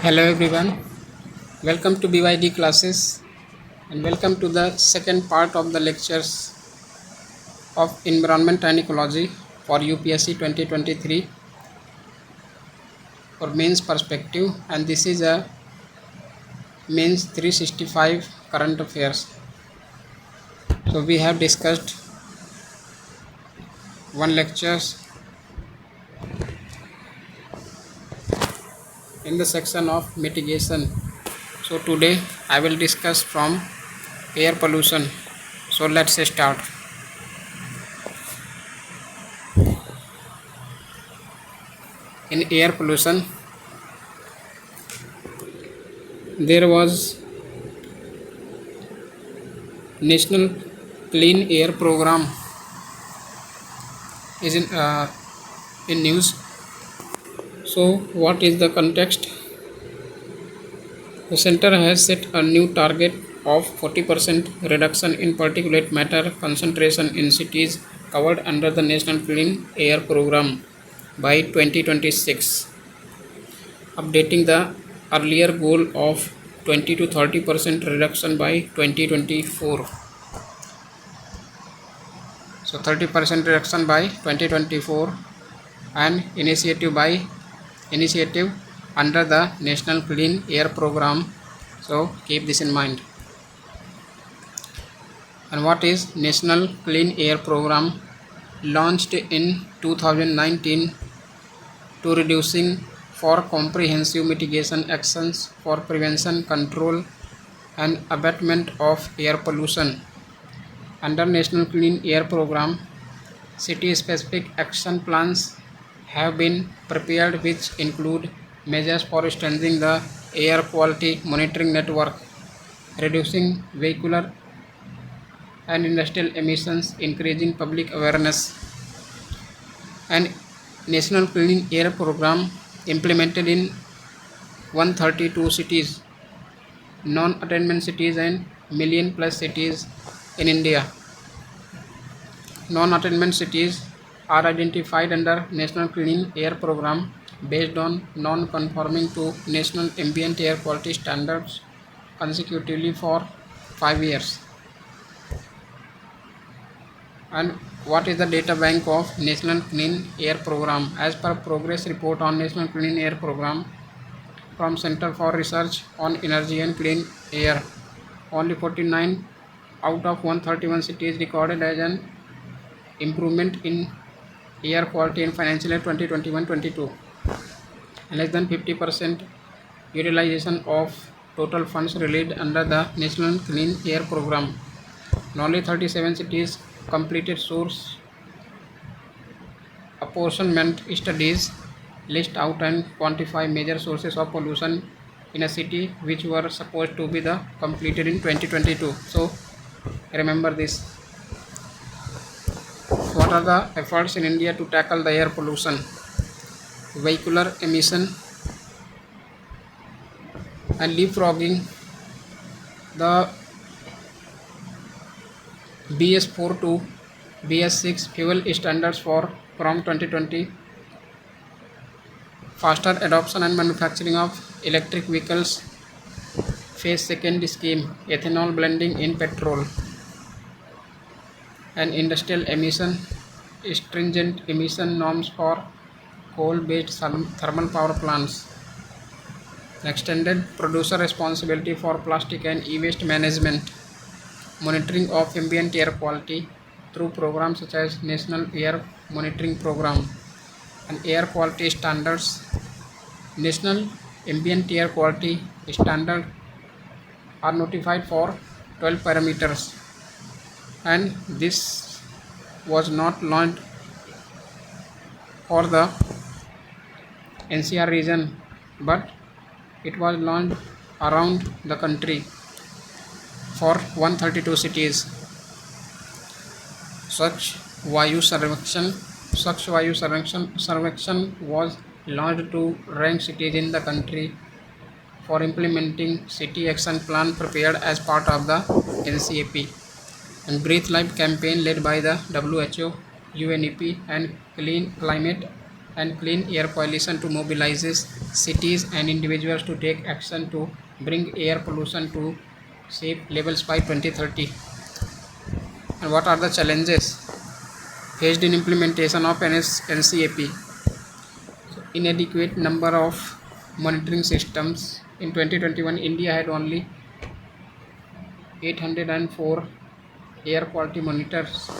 Hello everyone, welcome to BYD Classes and welcome to the second part of the lectures of Environment and Ecology for UPSC 2023 for mains perspective, and this is a mains 365 current affairs. So we have discussed one lectures in the section of mitigation. So today I will discuss from air pollution. So let's start. In air pollution, there was National Clean Air Program is in news. So what is the context? The center has set a new target of 40% reduction in particulate matter concentration in cities covered under the National Clean Air Program by 2026, updating the earlier goal of 20 to 30% reduction by 2024. So 30% reduction by 2024 and initiative under the National Clean Air Program. So keep this in mind. And what is National Clean Air Program? Launched in 2019 to reducing for comprehensive mitigation actions for prevention, control and abatement of air pollution. Under National Clean Air Program, city-specific action plans have been prepared, which include measures for strengthening the air quality monitoring network, reducing vehicular and industrial emissions, increasing public awareness. And National Clean Air Program implemented in 132 cities, non-attainment cities and million plus cities in India. Non-attainment cities are identified under National Clean Air Program based on non-conforming to national ambient air quality standards consecutively for 5 years. And what is the data bank of National Clean Air Program? As per progress report on National Clean Air Program from Center for Research on Energy and Clean Air, only 49 out of 131 cities recorded as an improvement in air quality in financial year 2021-22. Less than 50% utilization of total funds released under the National Clean Air Program. Only 37 cities completed source apportionment studies, list out and quantify major sources of pollution in a city, which were supposed to be the completed in 2022. So remember this. What are the efforts in India to tackle the air pollution? Vehicular emission and leapfrogging the BS4 to BS6 fuel standards from 2020, faster adoption and manufacturing of electric vehicles, phase second scheme, ethanol blending in petrol, and industrial emission, stringent emission norms for coal-based thermal power plants, extended producer responsibility for plastic and e-waste management, monitoring of ambient air quality through programs such as National Air Monitoring Program and air quality standards. National ambient air quality standard are notified for 12 parameters, and this was not launched for the NCR region, but it was launched around the country for 132 cities. Swachh Vayu Sarvekshan was launched to rank cities in the country for implementing city action plan prepared as part of the NCAP. And Breathe Life campaign led by the WHO, UNEP and Clean Climate and clean air pollution to mobilizes cities and individuals to take action to bring air pollution to safe levels by 2030. And what are the challenges faced in implementation of NCAP? So, inadequate number of monitoring systems. In 2021, India had only 804 air quality monitors,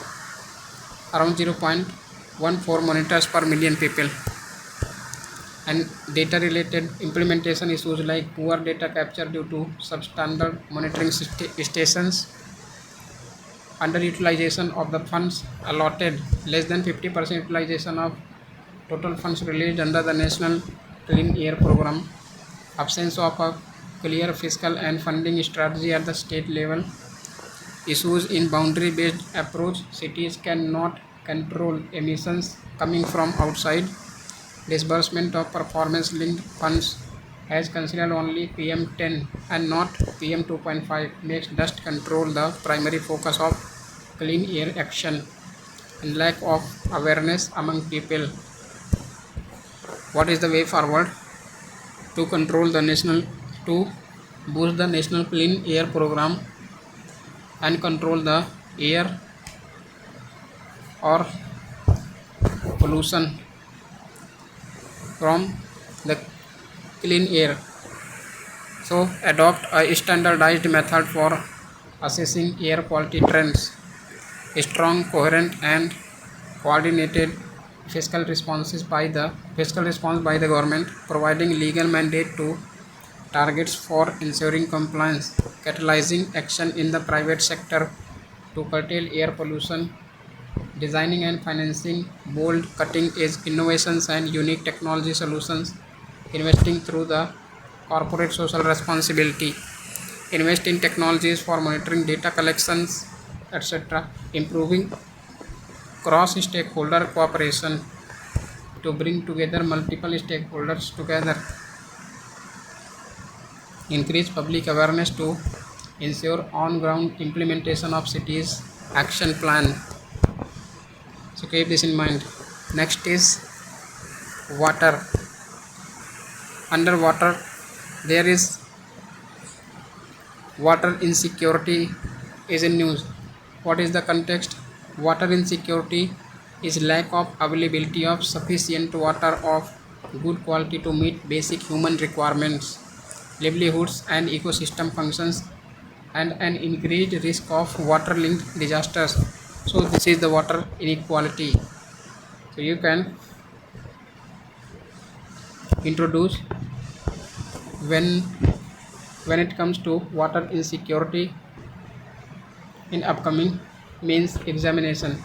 around 0.14 monitors per million people. And data related implementation issues like poor data capture due to substandard monitoring stations, underutilization of the funds allotted, less than 50% utilization of total funds released under the National Clean Air Program, absence of a clear fiscal and funding strategy at the state level, issues in boundary based approach, cities cannot control emissions coming from outside, disbursement of performance linked funds has considered only PM10 and not PM2.5 makes dust control the primary focus of clean air action, and lack of awareness among people. What is the way forward to control the national to boost the national clean air program and control the air or pollution from the clean air? So adopt a standardized method for assessing air quality trends, strong, coherent and coordinated fiscal response by the government, providing legal mandate to targets for ensuring compliance, catalyzing action in the private sector to curtail air pollution, designing and financing bold cutting-edge innovations and unique technology solutions, investing through the corporate social responsibility, invest in technologies for monitoring data collections, etc., improving cross-stakeholder cooperation to bring together multiple stakeholders together, increase public awareness to ensure on-ground implementation of cities action plan. So keep this in mind. Next is water. Underwater, there is water insecurity is in news. What is the context? Water insecurity is lack of availability of sufficient water of good quality to meet basic human requirements, livelihoods and ecosystem functions, and an increased risk of water linked disasters. So this is the water inequality. So you can introduce when it comes to water insecurity in upcoming means examination.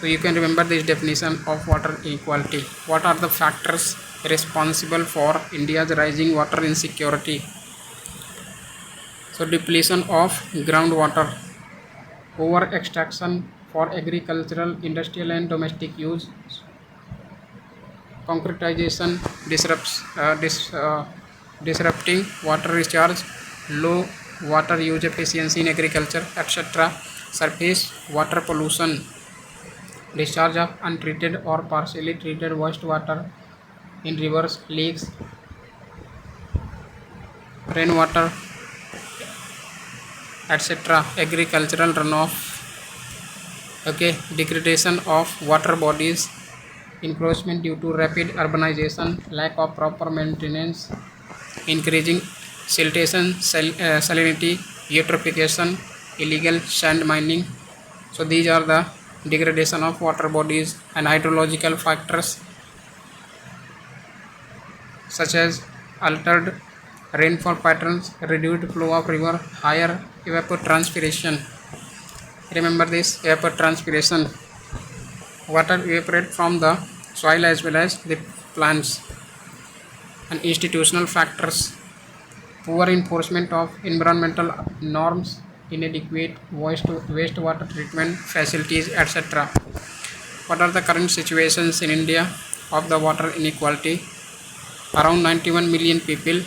So you can remember this definition of water inequality. What are the factors responsible for India's rising water insecurity? So depletion of groundwater, over extraction for agricultural, industrial and domestic use, concretization disrupting water recharge, low water use efficiency in agriculture, etc., surface water pollution, discharge of untreated or partially treated wastewater in rivers, lakes, rainwater, etc., agricultural runoff, okay, degradation of water bodies, encroachment due to rapid urbanization, lack of proper maintenance, increasing siltation, salinity, eutrophication, illegal sand mining. So these are the degradation of water bodies. And hydrological factors such as altered rainfall patterns, reduced flow of river, higher evapotranspiration. Remember this evapotranspiration. Water evaporate from the soil as well as the plants. And institutional factors, poor enforcement of environmental norms, inadequate wastewater treatment facilities, etc. What are the current situations in India of the water inequality? Around 91 million people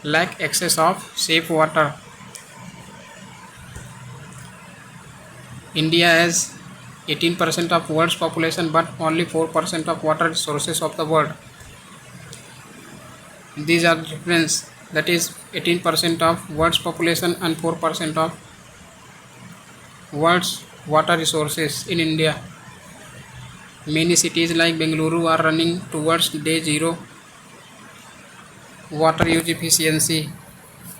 lack access of safe water. India has 18% of world's population but only 4% of water resources of the world. These are the difference, that is 18% of world's population and 4% of world's water resources in India. Many cities like Bengaluru are running towards day zero water use efficiency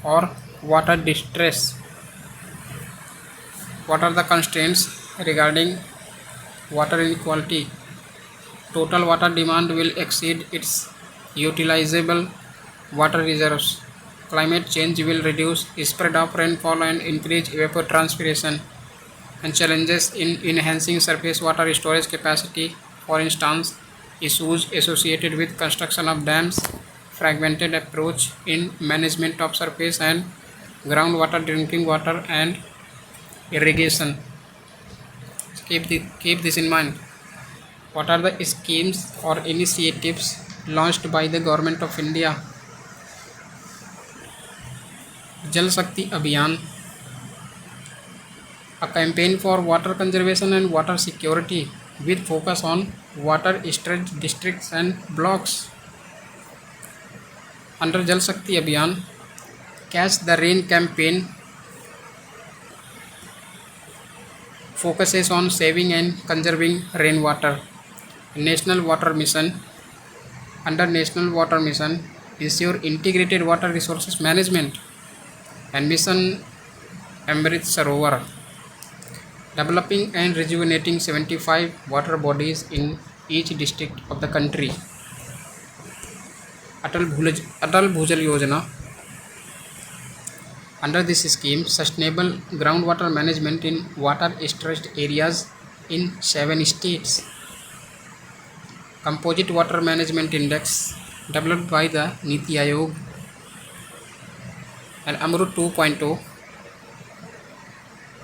or water distress. What are the constraints regarding water inequality? Total water demand will exceed its utilizable water reserves. Climate change will reduce spread of rainfall and increase evapotranspiration. And challenges in enhancing surface water storage capacity, for instance, issues associated with construction of dams, fragmented approach in management of surface and groundwater, drinking water, and irrigation. Keep this in mind. What are the schemes or initiatives launched by the Government of India? Jal Shakti Abhiyan, a campaign for water conservation and water security with focus on water-stressed districts and blocks. Under Jal Shakti Abhiyan, Catch the Rain campaign focuses on saving and conserving rainwater. National Water Mission, under National Water Mission, ensure integrated water resources management. And Mission Amrit Sarovar, developing and rejuvenating 75 water bodies in each district of the country. Atal Bhujal Yojana, under this scheme, sustainable groundwater management in water-stressed areas in 7 states. Composite Water Management Index, developed by the Niti Aayog. And Amrut 2.0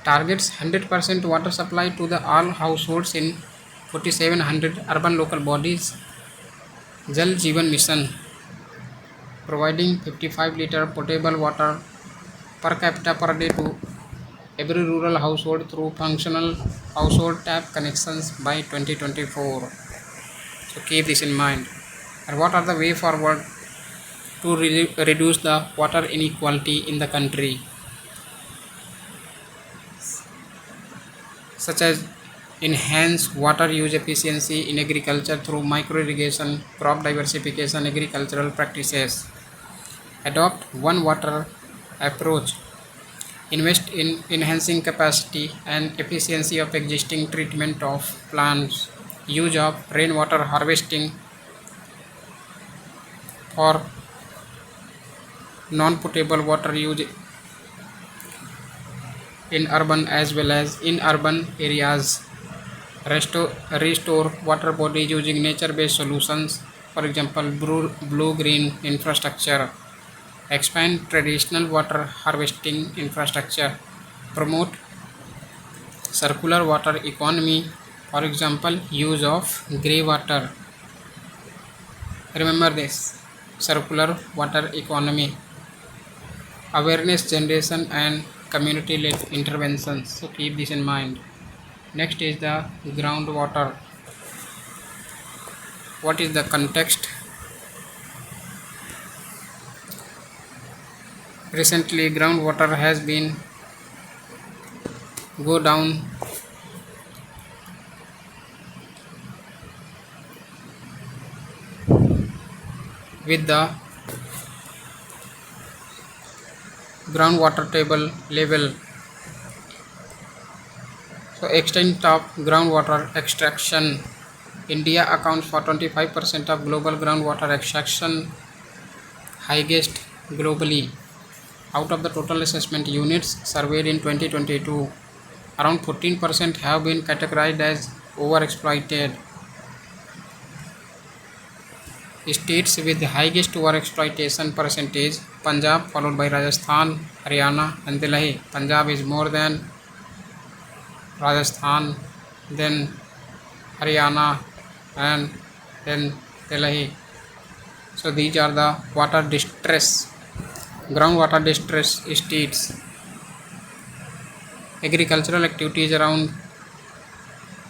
targets 100% water supply to the all households in 4700 urban local bodies. Jal Jeevan Mission, providing 55-liter potable water per capita per day to every rural household through functional household tap connections by 2024. So keep this in mind. And what are the way forward to reduce the water inequality in the country? Such as enhance water use efficiency in agriculture through micro irrigation, crop diversification, agricultural practices. Adopt one water approach. Invest in enhancing capacity and efficiency of existing treatment of plants. Use of rainwater harvesting for non-potable water use in urban as well as in urban areas. Restore water bodies using nature-based solutions, for example, blue-green infrastructure. Expand traditional water harvesting infrastructure. Promote circular water economy, for example, use of grey water. Remember this, circular water economy. Awareness generation and community-led interventions. So keep this in mind. Next is the groundwater. What is the context? Recently, groundwater has been go down with the groundwater table level. So extent of groundwater extraction. India accounts for 25% of global groundwater extraction, highest globally. Out of the total assessment units surveyed in 2022, around 14% have been categorized as overexploited. States with the highest overexploitation percentage: Punjab, followed by Rajasthan, Haryana, and Delhi. Punjab is more than Rajasthan, then Haryana, and then Delhi. So these are the water distress, groundwater distress states. Agricultural activities around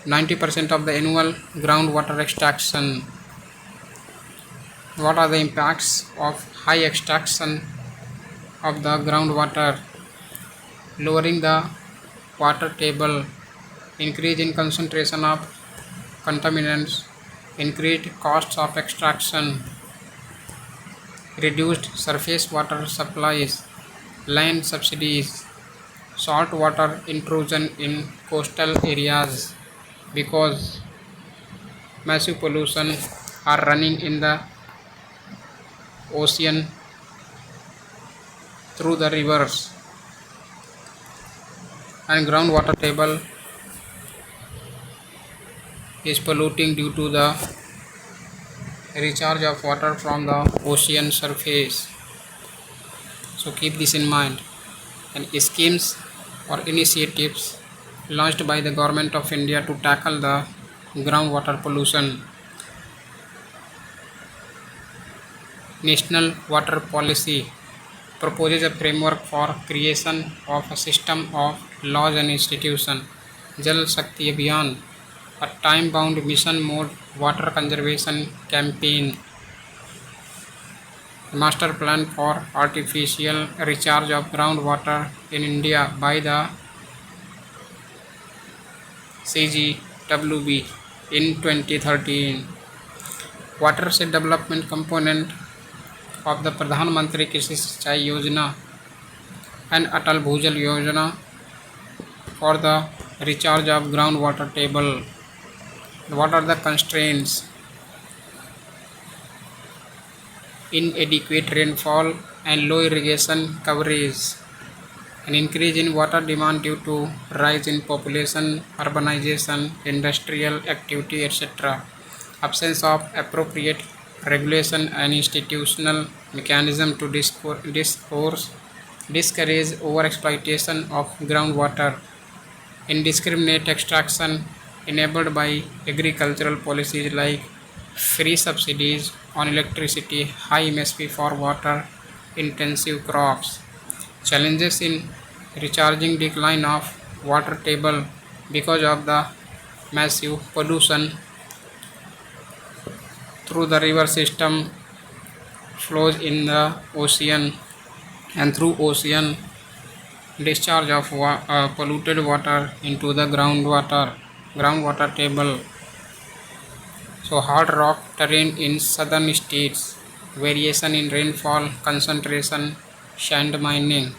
90% of the annual groundwater extraction. What are the impacts of high extraction of the groundwater? Lowering the water table, increase in concentration of contaminants, increased costs of extraction, reduced surface water supplies, land subsidies, salt water intrusion in coastal areas because massive pollution are running in the ocean through the rivers, and groundwater table is polluting due to the recharge of water from the ocean surface. So keep this in mind. And schemes or initiatives launched by the government of India to tackle the groundwater pollution. National Water Policy proposes a framework for creation of a system of laws and institutions. Jal Shakti Abhiyan, a time-bound mission-mode water conservation campaign. Master plan for artificial recharge of groundwater in India by the CGWB in 2013. Watershed development component of the Pradhan Mantri Krishi Sinchai Yojana and Atal Bhujal Yojana for the recharge of groundwater table. What are the constraints? Inadequate rainfall and low irrigation coverage, an increase in water demand due to rise in population, urbanization, industrial activity, etc. Absence of appropriate regulation and institutional mechanism to discourage overexploitation of groundwater, indiscriminate extraction enabled by agricultural policies like free subsidies on electricity, high MSP for water intensive crops, challenges in recharging decline of water table because of the massive pollution through the river system flows in the ocean, and through ocean discharge of polluted water into the groundwater table. So hard rock terrain in southern states, variation in rainfall, concentration, sand mining.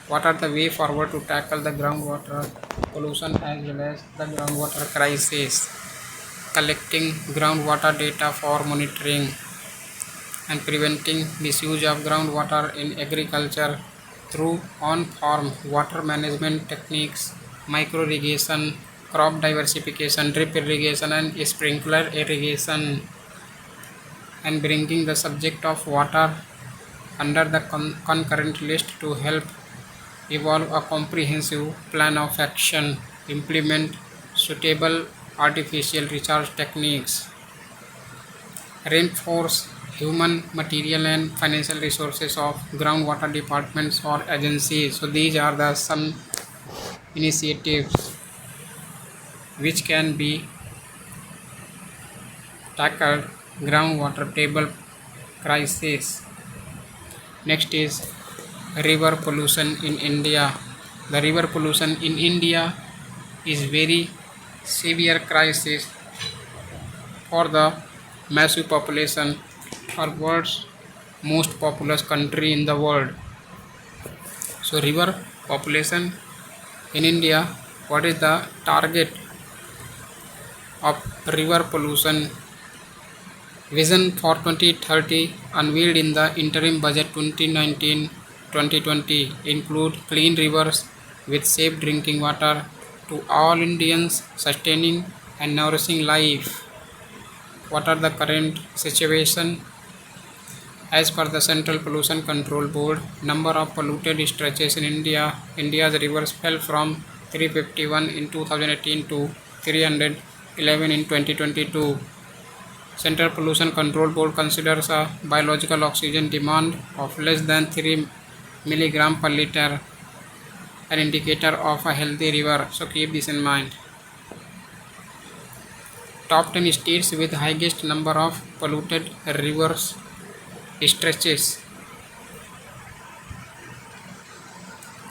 What are the way forward to tackle the groundwater pollution as well as the groundwater crisis? Collecting groundwater data for monitoring and preventing misuse of groundwater in agriculture through on-farm water management techniques, micro irrigation, crop diversification, drip irrigation and sprinkler irrigation, and bringing the subject of water under the concurrent list to help evolve a comprehensive plan of action, implement suitable artificial recharge techniques, reinforce human, material and financial resources of groundwater departments or agencies. So these are the some initiatives which can be tackled groundwater table crisis. Next is river pollution in India. The river pollution in India is very severe crisis for the massive population or world's most populous country in the world. So river population in India, what is the target of river pollution? Vision for 2030 unveiled in the interim budget 2019-2020 include clean rivers with safe drinking water to all Indians, sustaining and nourishing life. What are the current situation? As per the Central Pollution Control Board, number of polluted stretches in India's rivers fell from 351 in 2018 to 311 in 2022. Central Pollution Control Board considers a biological oxygen demand of less than 3 mg per liter an indicator of a healthy river. So keep this in mind. Top 10 states with highest number of polluted rivers stretches.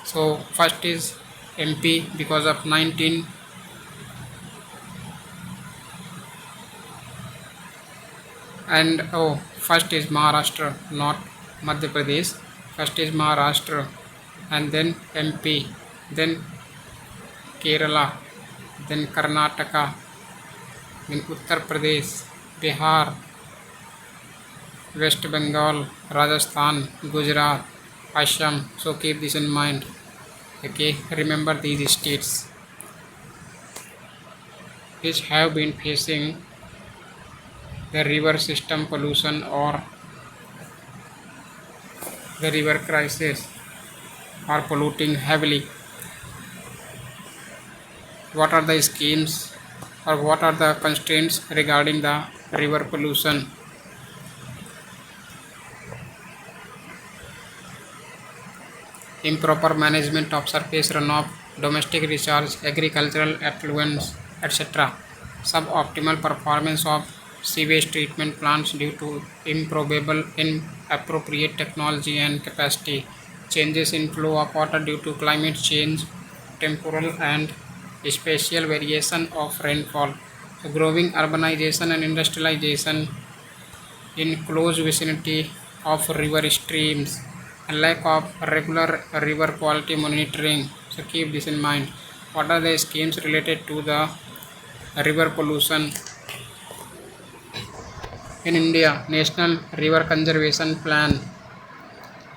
So first is MP because of 19, and first is Maharashtra, not Madhya Pradesh. First is Maharashtra, and then MP, then Kerala, then Karnataka, then Uttar Pradesh, Bihar, West Bengal, Rajasthan, Gujarat, Assam. So keep this in mind. Okay, remember these states which have been facing the river system pollution or the river crisis are polluting heavily. What are the schemes or what are the constraints regarding the river pollution? Improper management of surface runoff, domestic recharge, agricultural effluents, etc. Suboptimal performance of sewage treatment plants due to inappropriate technology and capacity. Changes in flow of water due to climate change, temporal and spatial variation of rainfall. So growing urbanization and industrialization in close vicinity of river streams, and lack of regular river quality monitoring. So keep this in mind. What are the schemes related to the river pollution? In India, National River Conservation Plan,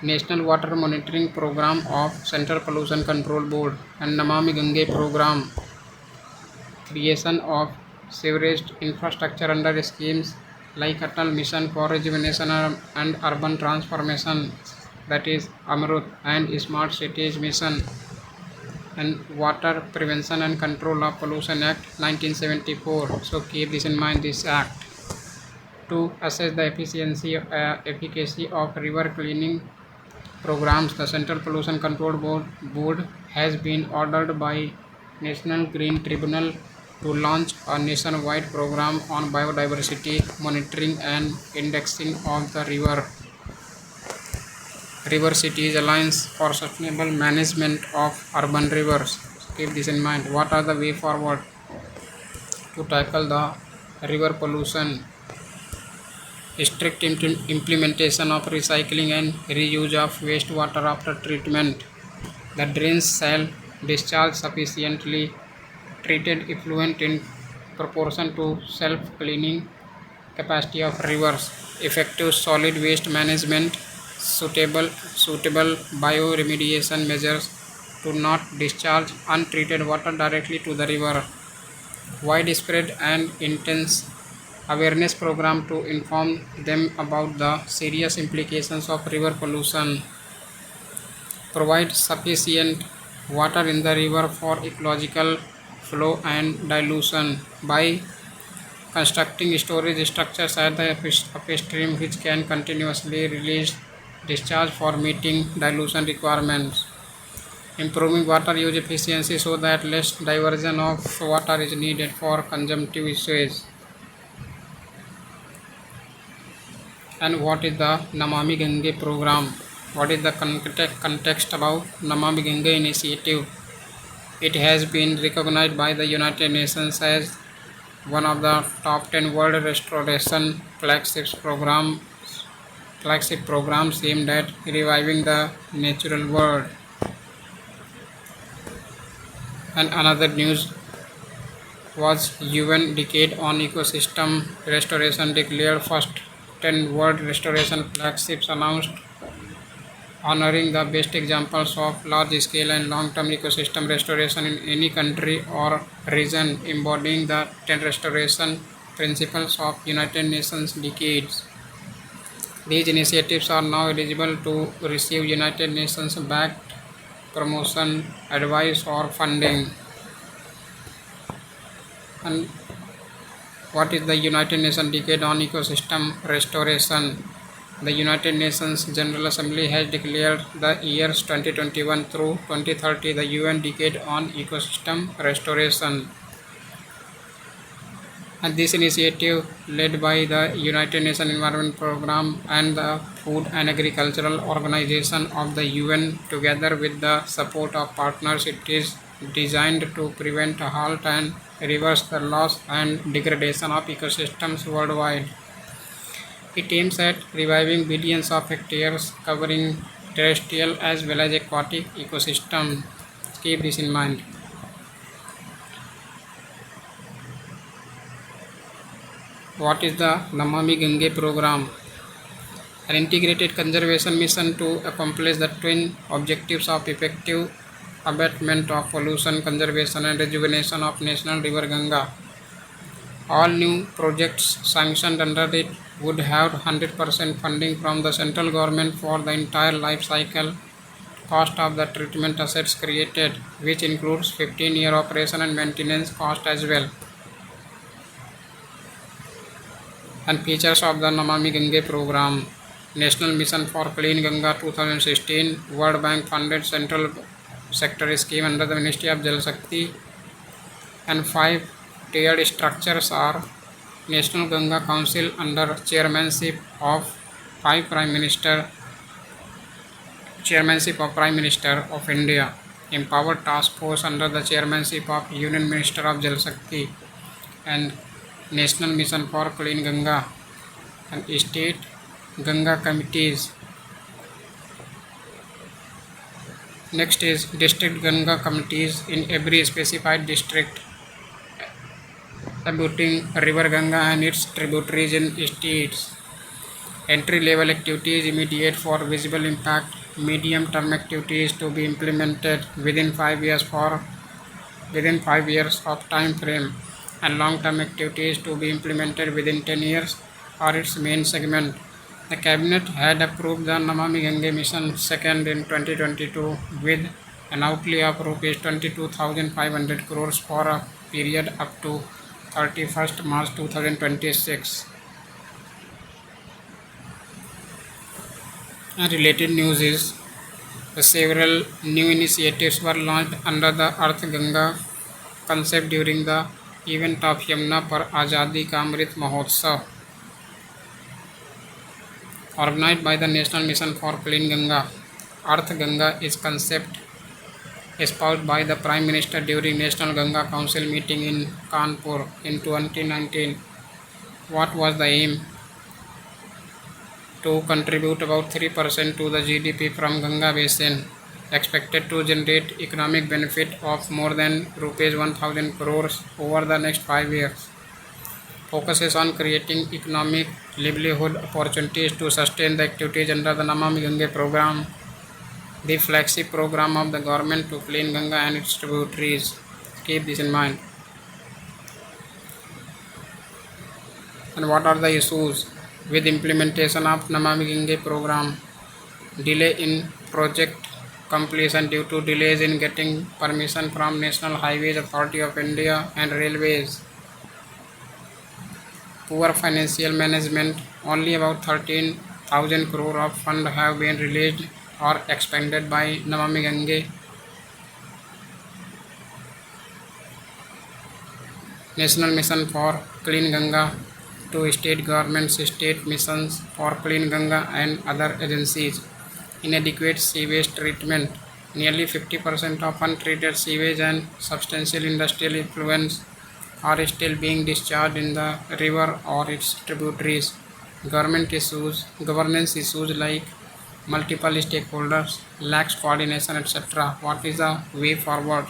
National Water Monitoring Program of Central Pollution Control Board, and Namami Gange Program. Creation of sewerage infrastructure under schemes like Atal Mission for Rejuvenation and Urban Transformation, that is Amrut, and Smart Cities Mission, and Water Prevention and Control of Pollution Act 1974. So keep this in mind, this act. To assess the efficacy of river cleaning programs, the Central Pollution Control Board has been ordered by National Green Tribunal to launch a nationwide program on biodiversity monitoring and indexing of the River Cities Alliance for Sustainable Management of Urban Rivers. Keep this in mind. What are the way forward to tackle the river pollution? Strict implementation of recycling and reuse of wastewater after treatment. The drains shall discharge sufficiently treated effluent in proportion to self-cleaning capacity of rivers. Effective solid waste management, suitable bioremediation measures to not discharge untreated water directly to the river. Widespread and intense awareness program to inform them about the serious implications of river pollution. Provide sufficient water in the river for ecological flow and dilution by constructing storage structures at the upstream which can continuously release discharge for meeting dilution requirements. Improving water use efficiency so that less diversion of water is needed for consumptive usage. And what is the Namami Gange program? What is the context about Namami Gange initiative? It has been recognized by the United Nations as one of the top 10 world restoration flagship programs aimed at reviving the natural world. And another news was UN Decade on Ecosystem Restoration declared first 10 world restoration flagships announced, honoring the best examples of large-scale and long-term ecosystem restoration in any country or region, embodying the 10 restoration principles of United Nations decades. These initiatives are now eligible to receive United Nations-backed promotion, advice, or funding. And what is the United Nations Decade on Ecosystem Restoration? The United Nations General Assembly has declared the years 2021 through 2030 the UN Decade on Ecosystem Restoration. And this initiative, led by the United Nations Environment Programme and the Food and Agricultural Organization of the UN, together with the support of partners, it is designed to prevent, halt, and reverse the loss and degradation of ecosystems worldwide. It aims at reviving billions of hectares, covering terrestrial as well as aquatic ecosystem. Keep this in mind. What is the Namami Gange program? An integrated conservation mission to accomplish the twin objectives of effective abatement of pollution, conservation and rejuvenation of national river Ganga. All new projects sanctioned under it would have 100% funding from the central government for the entire life cycle cost of the treatment assets created, which includes 15-year operation and maintenance cost as well. And features of the Namami Gange program: National Mission for Clean Ganga 2016, World Bank funded central sector scheme under the Ministry of Jal Shakti, and 5 tiered structures are National Ganga Council under chairmanship of Prime Minister of India, Empowered Task Force under the chairmanship of Union Minister of Jal Shakti, and National Mission for Clean Ganga, and state Ganga committees. Next is district Ganga committees in every specified district abutting river Ganga and its tributaries in states. Entry level activities immediate for visible impact, medium term activities to be implemented within 5 years of time frame, and long term activities to be implemented within 10 years are its main segment. The Cabinet had approved the Namami Gange Mission second in 2022 with an outlay of Rs 22,500 crores for a period up to 31st March 2026. And related news is several new initiatives were launched under the Earth Ganga concept during the event of Yamuna Par Azadi Ka Amrit Mahotsav, organized by the National Mission for Clean Ganga. Earth Ganga is concept espoused by the Prime Minister during National Ganga Council meeting in Kanpur in 2019. What was the aim? To contribute about 3% to the GDP from Ganga Basin, expected to generate economic benefit of more than Rs 1,000 crores over the next 5 years. Focuses on creating economic livelihood opportunities to sustain the activities under the Namami Gange program, the flagship program of the government to clean Ganga and its tributaries. Keep this in mind. And what are the issues with implementation of Namami Gange program? Delay in project completion due to delays in getting permission from National Highways Authority of India and Railways. Poor financial management. Only about 13,000 crore of fund have been released or expended by Namami Gange. National Mission for Clean Ganga to state governments, state missions for Clean Ganga and other agencies. Inadequate sewage treatment. Nearly 50% of untreated sewage and substantial industrial effluents are still being discharged in the river or its tributaries. Governance issues like multiple stakeholders, lax coordination, etc. What is the way forward?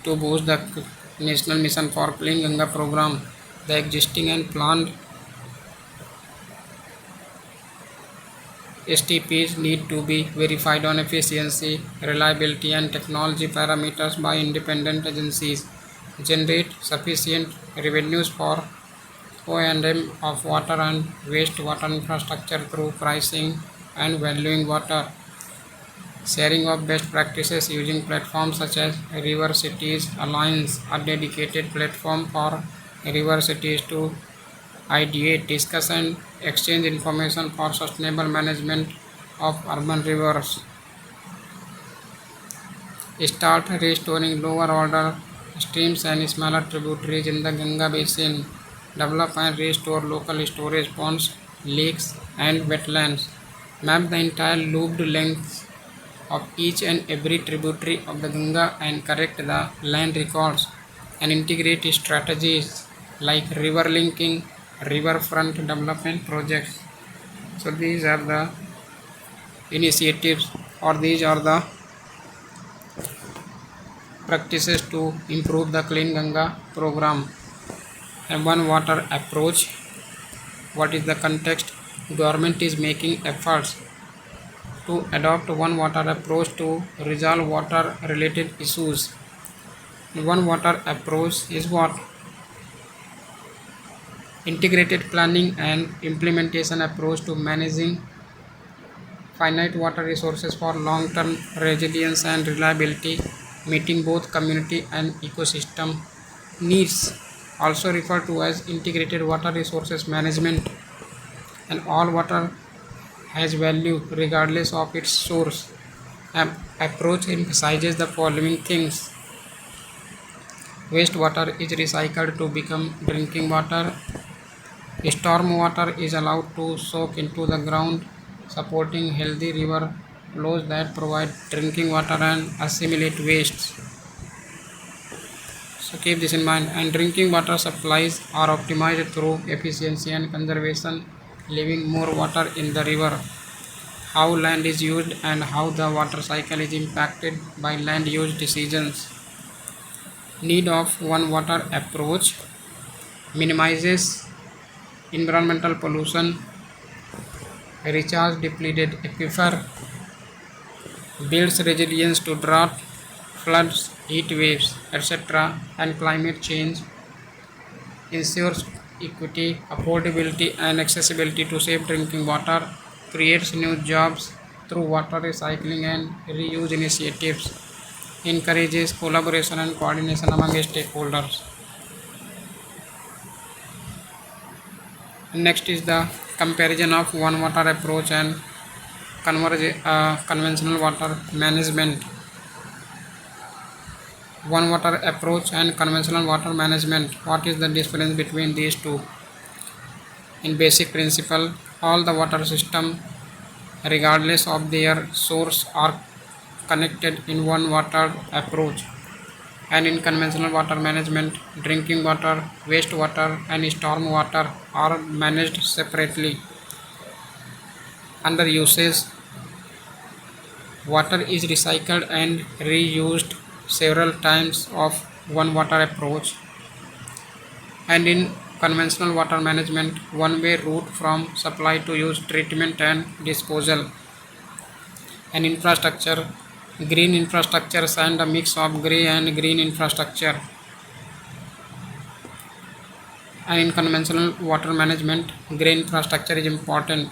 To boost the National Mission for Clean Ganga program, the existing and planned STPs need to be verified on efficiency, reliability and technology parameters by independent agencies, generate sufficient revenues for O&M of water and wastewater infrastructure through pricing and valuing water, sharing of best practices using platforms such as River Cities Alliance, a dedicated platform for river cities to ideate, discuss and exchange information for sustainable management of urban rivers. Start restoring lower order streams and smaller tributaries in the Ganga basin, develop and restore local storage ponds, lakes, and wetlands, map the entire looped length of each and every tributary of the Ganga and correct the land records and integrate strategies like river linking, riverfront development projects. So these are the initiatives, or these are the practices to improve the Clean Ganga program. And one water approach. What is the context? Government is making efforts to adopt one water approach to resolve water related issues. One water approach is what? Integrated planning and implementation approach to managing finite water resources for long-term resilience and reliability, meeting both community and ecosystem needs, also referred to as integrated water resources management. And all water has value regardless of its source. Approach emphasizes the following things: wastewater is recycled to become drinking water, storm water is allowed to soak into the ground, supporting healthy river flows that provide drinking water and assimilate wastes. So keep this in mind. And drinking water supplies are optimized through efficiency and conservation, leaving more water in the river. How land is used and how the water cycle is impacted by land use decisions. Need of one water approach: minimizes environmental pollution, recharge depleted aquifer, builds resilience to drought, floods, heat waves, etc., and climate change, ensures equity, affordability, and accessibility to safe drinking water, creates new jobs through water recycling and reuse initiatives, encourages collaboration and coordination among stakeholders. Next is the comparison of one water approach and conventional water management. One water approach and conventional water management. What is the difference between these two? In basic principle, all the water system, regardless of their source, are connected in one water approach. And in conventional water management, drinking water, wastewater, and storm water are managed separately. Under usage, water is recycled and reused several times of one water approach. And in conventional water management, one-way route from supply to use, treatment and disposal. And infrastructure, green infrastructures and a mix of grey and green infrastructure. And in conventional water management, grey infrastructure is important.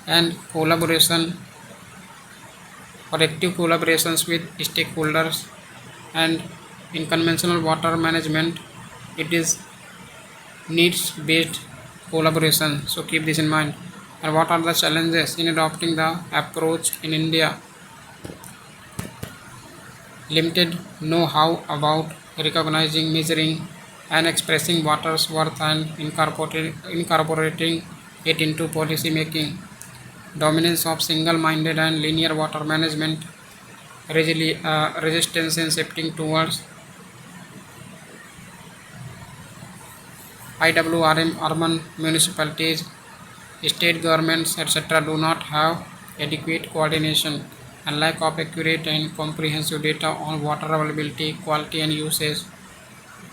And collaboration or active collaborations with stakeholders. And in conventional water management, it is needs based collaboration. So keep this in mind. And what are the challenges in adopting the approach in India? Limited know-how about recognizing, measuring, and expressing water's worth and incorporating it into policy making. Dominance of single-minded and linear water management. Resistance in shifting towards IWRM. Urban municipalities, state governments, etc. do not have adequate coordination, and lack of accurate and comprehensive data on water availability, quality, and usage.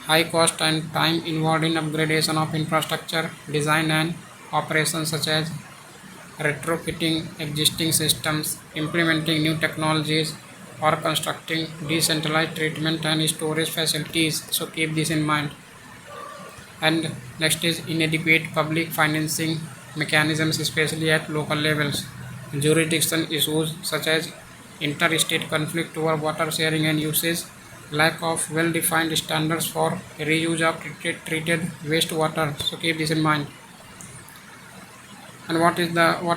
High cost and time involved in upgradation of infrastructure, design and operations, such as retrofitting existing systems, implementing new technologies, or constructing decentralized treatment and storage facilities. So keep this in mind. And next is inadequate public financing mechanisms, especially at local levels. Jurisdiction issues such as interstate conflict over water sharing and usage, lack of well-defined standards for reuse of treated wastewater. So keep this in mind. And what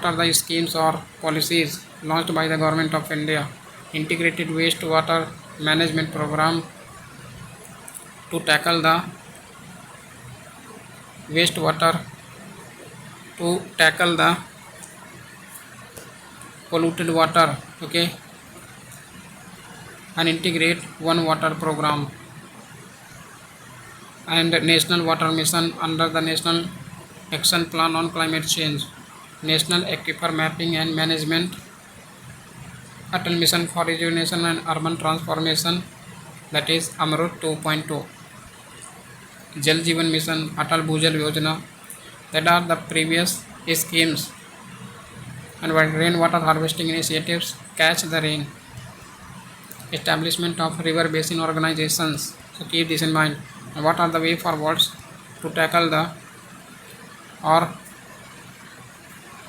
are the schemes or policies launched by the Government of India? Integrated wastewater management program, to tackle the wastewater, to tackle the polluted water, okay, and integrate one water program. And national water mission under the national action plan on climate change, national aquifer mapping and management, Atal mission for rejuvenation and urban transformation, that is Amrut 2.2, Jal Jeevan mission, Atal Bhujal Yojana, that are the previous schemes. And rainwater harvesting initiatives, catch the rain, establishment of river basin organizations, so keep this in mind. And what are the way forwards to tackle the or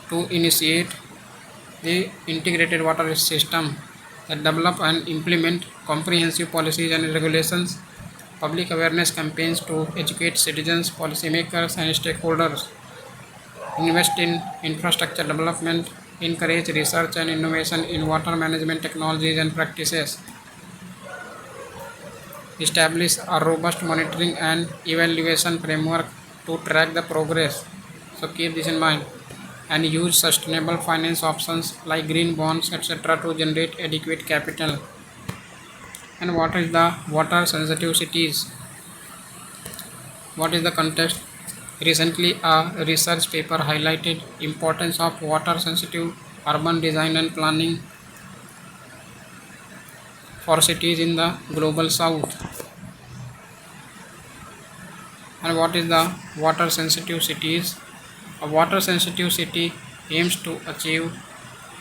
to initiate the integrated water system, that develop and implement comprehensive policies and regulations, public awareness campaigns to educate citizens, policymakers and stakeholders, invest in infrastructure development, encourage research and innovation in water management technologies and practices, establish a robust monitoring and evaluation framework to track the progress, so keep this in mind, and use sustainable finance options like green bonds etc. to generate adequate capital. And what is the water sensitive cities? What is the context? Recently, a research paper highlighted importance of water sensitive urban design and planning for cities in the global south. And what is the water sensitive cities? A water sensitive city aims to achieve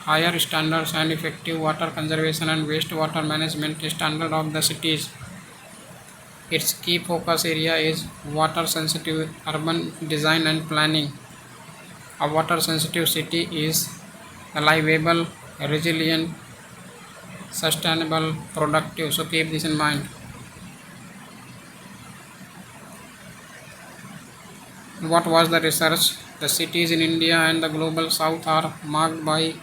higher standards and effective water conservation and wastewater management standard of the cities. Its key focus area is water sensitive urban design and planning. A water sensitive city is a livable, resilient, sustainable, productive. So keep this in mind. What was the research? The cities in India and the global south are marked by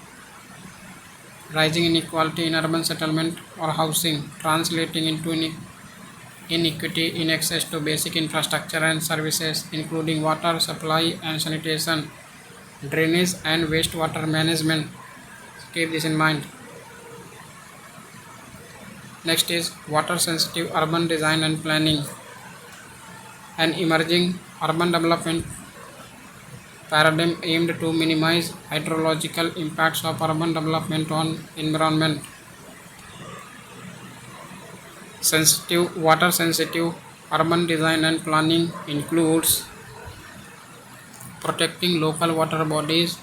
rising inequality in urban settlement or housing, translating into inequity in access to basic infrastructure and services, including water supply and sanitation, drainage and wastewater management. Keep this in mind. Next is water sensitive urban design and planning. An emerging urban development paradigm aimed to minimize hydrological impacts of urban development on environment. Water sensitive urban design and planning includes protecting local water bodies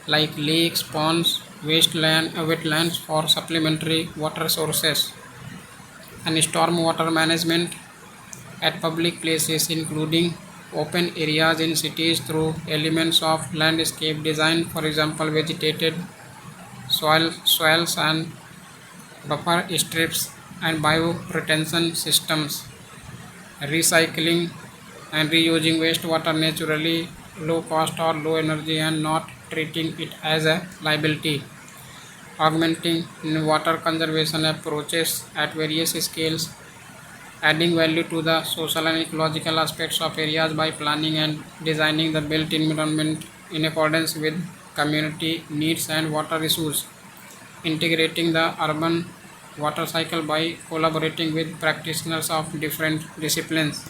like lakes, ponds, wetlands for supplementary water sources, and storm water management at public places, including open areas in cities through elements of landscape design, for example vegetated swales and buffer strips, and bio-retention systems, recycling and reusing wastewater naturally, low cost or low energy, and not treating it as a liability, augmenting water conservation approaches at various scales, adding value to the social and ecological aspects of areas by planning and designing the built environment in accordance with community needs and water issues, integrating the urban water cycle by collaborating with practitioners of different disciplines,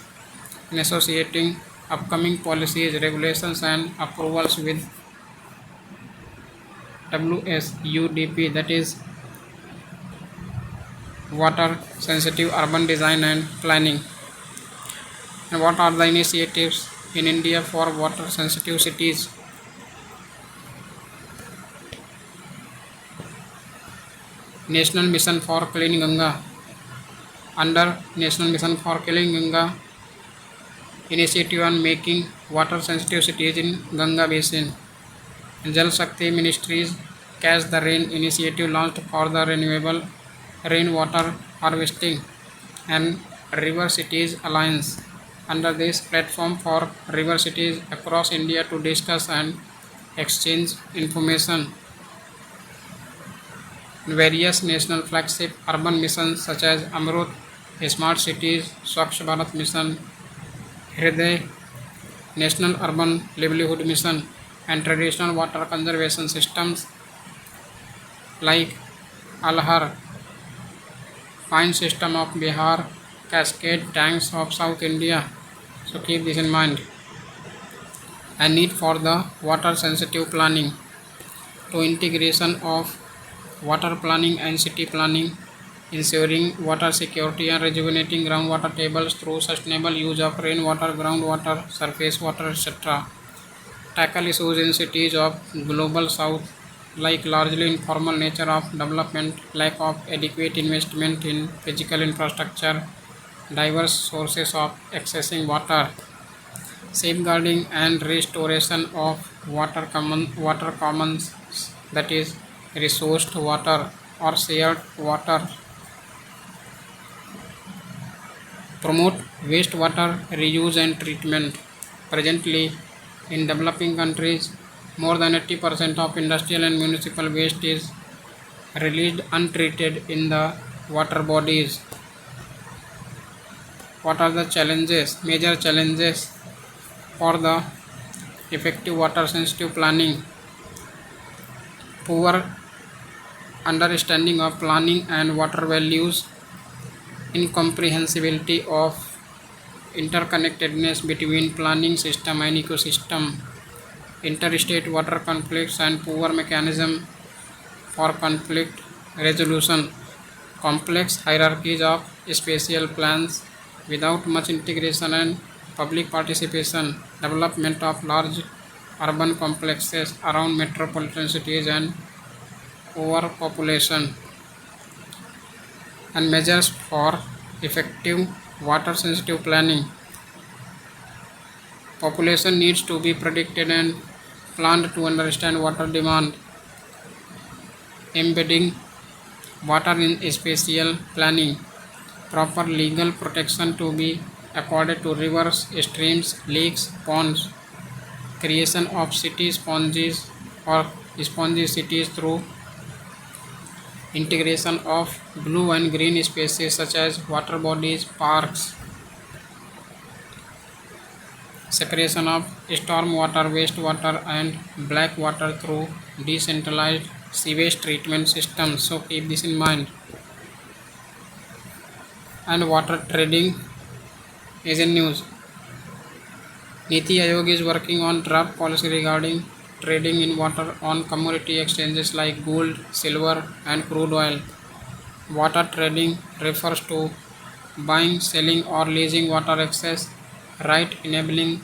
and associating upcoming policies, regulations and approvals with WSUDP, that is water sensitive urban design and planning. And what are the initiatives in India for water sensitive cities? National Mission for Clean Ganga. Under National Mission for Clean Ganga initiative on making water sensitive cities in Ganga Basin, Jal Shakti Ministries Catch the Rain initiative launched for the renewable rainwater harvesting, and River Cities Alliance. Under this platform for river cities across India to discuss and exchange information. Various national flagship urban missions such as Amrut Smart Cities, Swachh Bharat Mission, Hriday, National Urban Livelihood Mission, and traditional water conservation systems like Alhar, Pine System of Bihar, Cascade Tanks of South India. So keep this in mind. And need for the water sensitive planning to integration of water planning and city planning, ensuring water security and rejuvenating groundwater tables through sustainable use of rainwater, groundwater, surface water, etc. Tackle issues in cities of global south like largely informal nature of development, lack of adequate investment in physical infrastructure, diverse sources of accessing water, safeguarding and restoration of water commons, that is resourced water or shared water, promote wastewater reuse and treatment. Presently, in developing countries, more than 80% of industrial and municipal waste is released untreated in the water bodies. What are the challenges? Major challenges for the effective water sensitive planning: poor understanding of planning and water values, incomprehensibility of interconnectedness between planning system and ecosystem, interstate water conflicts and poor mechanism for conflict resolution, complex hierarchies of spatial plans without much integration and public participation, development of large urban complexes around metropolitan cities and overpopulation, and measures for effective water sensitive planning. Population needs to be predicted and planned to understand water demand, embedding water in spatial planning, proper legal protection to be accorded to rivers, streams, lakes, ponds, creation of city sponges or spongy cities through integration of blue and green spaces such as water bodies, parks, separation of storm water, wastewater and black water through decentralized sewage treatment systems. So keep this in mind. And water trading is in news. Niti Aayog is working on draft policy regarding trading in water on commodity exchanges like gold, silver and crude oil. Water trading refers to buying, selling or leasing water access right, enabling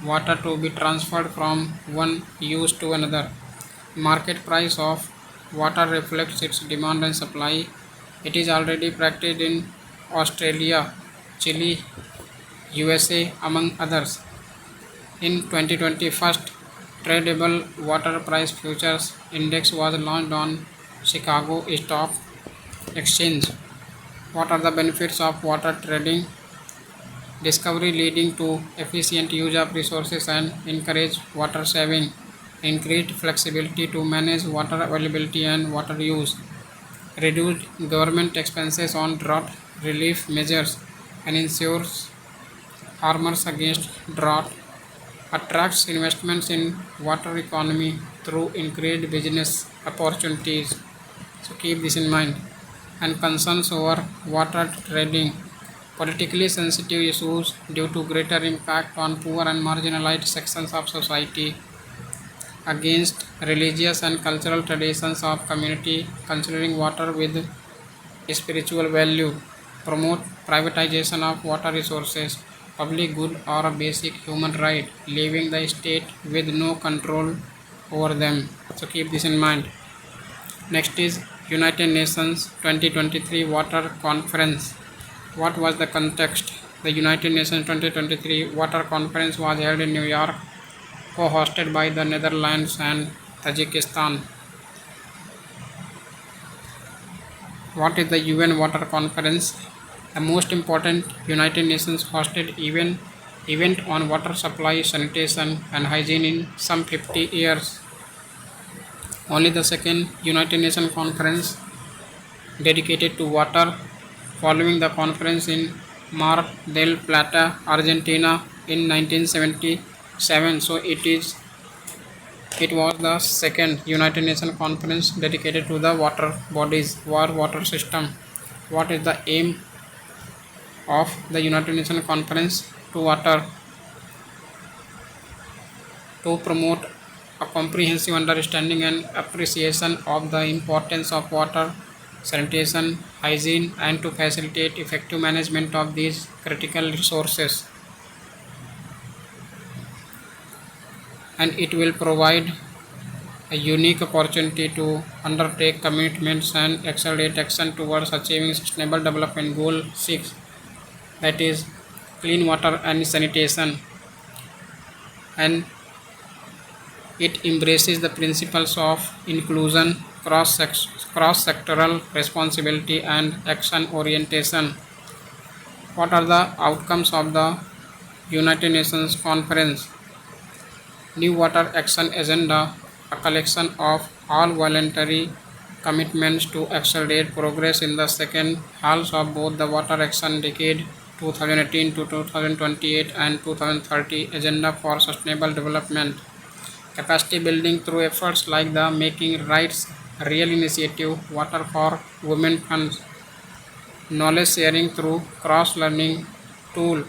water to be transferred from one use to another. Market price of water reflects its demand and supply. It is already practiced in Australia, Chile, USA among others. In 2020, first tradable water price futures index was launched on Chicago Stock Exchange. What are the benefits of water trading? Discovery leading to efficient use of resources and encourage water saving, increased flexibility to manage water availability and water use, reduced government expenses on drought relief measures and ensures farmers against drought, attracts investments in water economy through increased business opportunities. So keep this in mind. And concerns over water trading: politically sensitive issues due to greater impact on poor and marginalized sections of society, against religious and cultural traditions of community, considering water with spiritual value, promote privatization of water resources, public good or a basic human right, leaving the state with no control over them. So keep this in mind. Next is United Nations 2023 Water Conference. What was the context? The United Nations 2023 Water Conference was held in New York, co-hosted by the Netherlands and Tajikistan. What is the UN Water Conference? The most important United Nations hosted event on water supply, sanitation and hygiene in some 50 years. Only the second United Nations conference dedicated to water following the conference in Mar del Plata, Argentina in 1977. So it was the second United Nations conference dedicated to the water bodies, water system. What is the aim of the United Nations conference to water? To promote a comprehensive understanding and appreciation of the importance of water, sanitation, hygiene, and to facilitate effective management of these critical resources. And it will provide a unique opportunity to undertake commitments and accelerate action towards achieving Sustainable Development Goal 6, that is clean water and sanitation. And it embraces the principles of inclusion, cross-sectoral responsibility, and action orientation. What are the outcomes of the United Nations Conference? New Water Action Agenda, a collection of all voluntary commitments to accelerate progress in the second halves of both the Water Action Decade 2018 to 2028 and 2030 Agenda for Sustainable Development. Capacity building through efforts like the Making Rights Real Initiative, Water for Women Funds, knowledge sharing through cross-learning tool,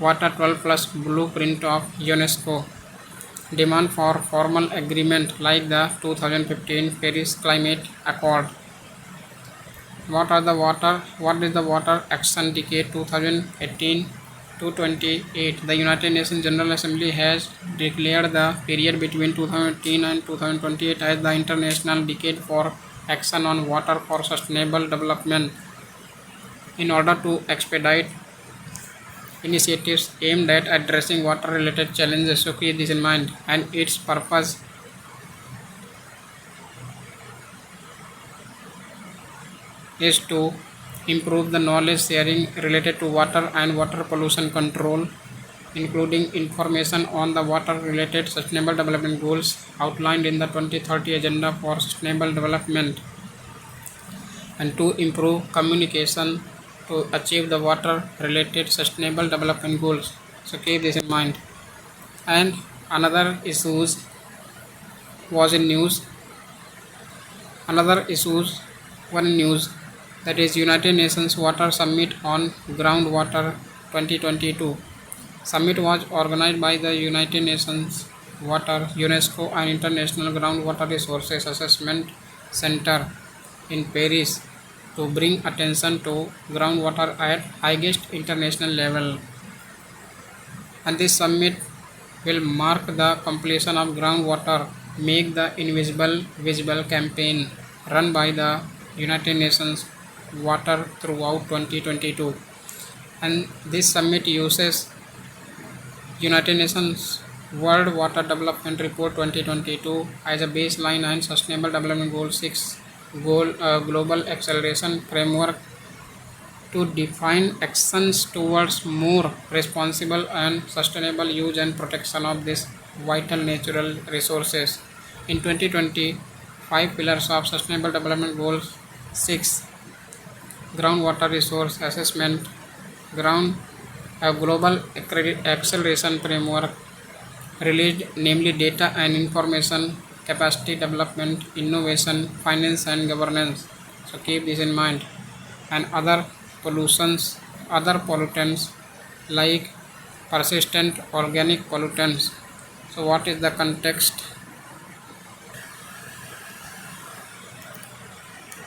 Water 12 Plus Blueprint of UNESCO, demand for formal agreement like the 2015 Paris Climate Accord. What is the Water Action Decade 2018 to 28? The United Nations General Assembly has declared the period between 2018 and 2028 as the International Decade for Action on Water for Sustainable Development. In order to expedite initiatives aimed at addressing water-related challenges, so keep this in mind. And its purpose is to improve the knowledge sharing related to water and water pollution control, including information on the water-related sustainable development goals outlined in the 2030 Agenda for Sustainable Development, and to improve communication to achieve the water-related sustainable development goals. So keep this in mind. And another issues was in news. Another issues were in news, that is United Nations Water Summit on Groundwater 2022. Summit was organized by the United Nations Water, UNESCO, and International Groundwater Resources Assessment Center in Paris to bring attention to groundwater at highest international level. And this summit will mark the completion of Groundwater Make the Invisible Visible campaign run by the United Nations Water throughout 2022. And this summit uses United Nations World Water Development Report 2022 as a baseline and Sustainable Development Goal 6 global acceleration framework to define actions towards more responsible and sustainable use and protection of these vital natural resources. In 2020, 5 pillars of Sustainable Development Goals 6 groundwater resource assessment, global acceleration framework released, namely data and information, capacity development, innovation, finance and governance. So keep this in mind. And other pollutants like persistent organic pollutants. So what is the context?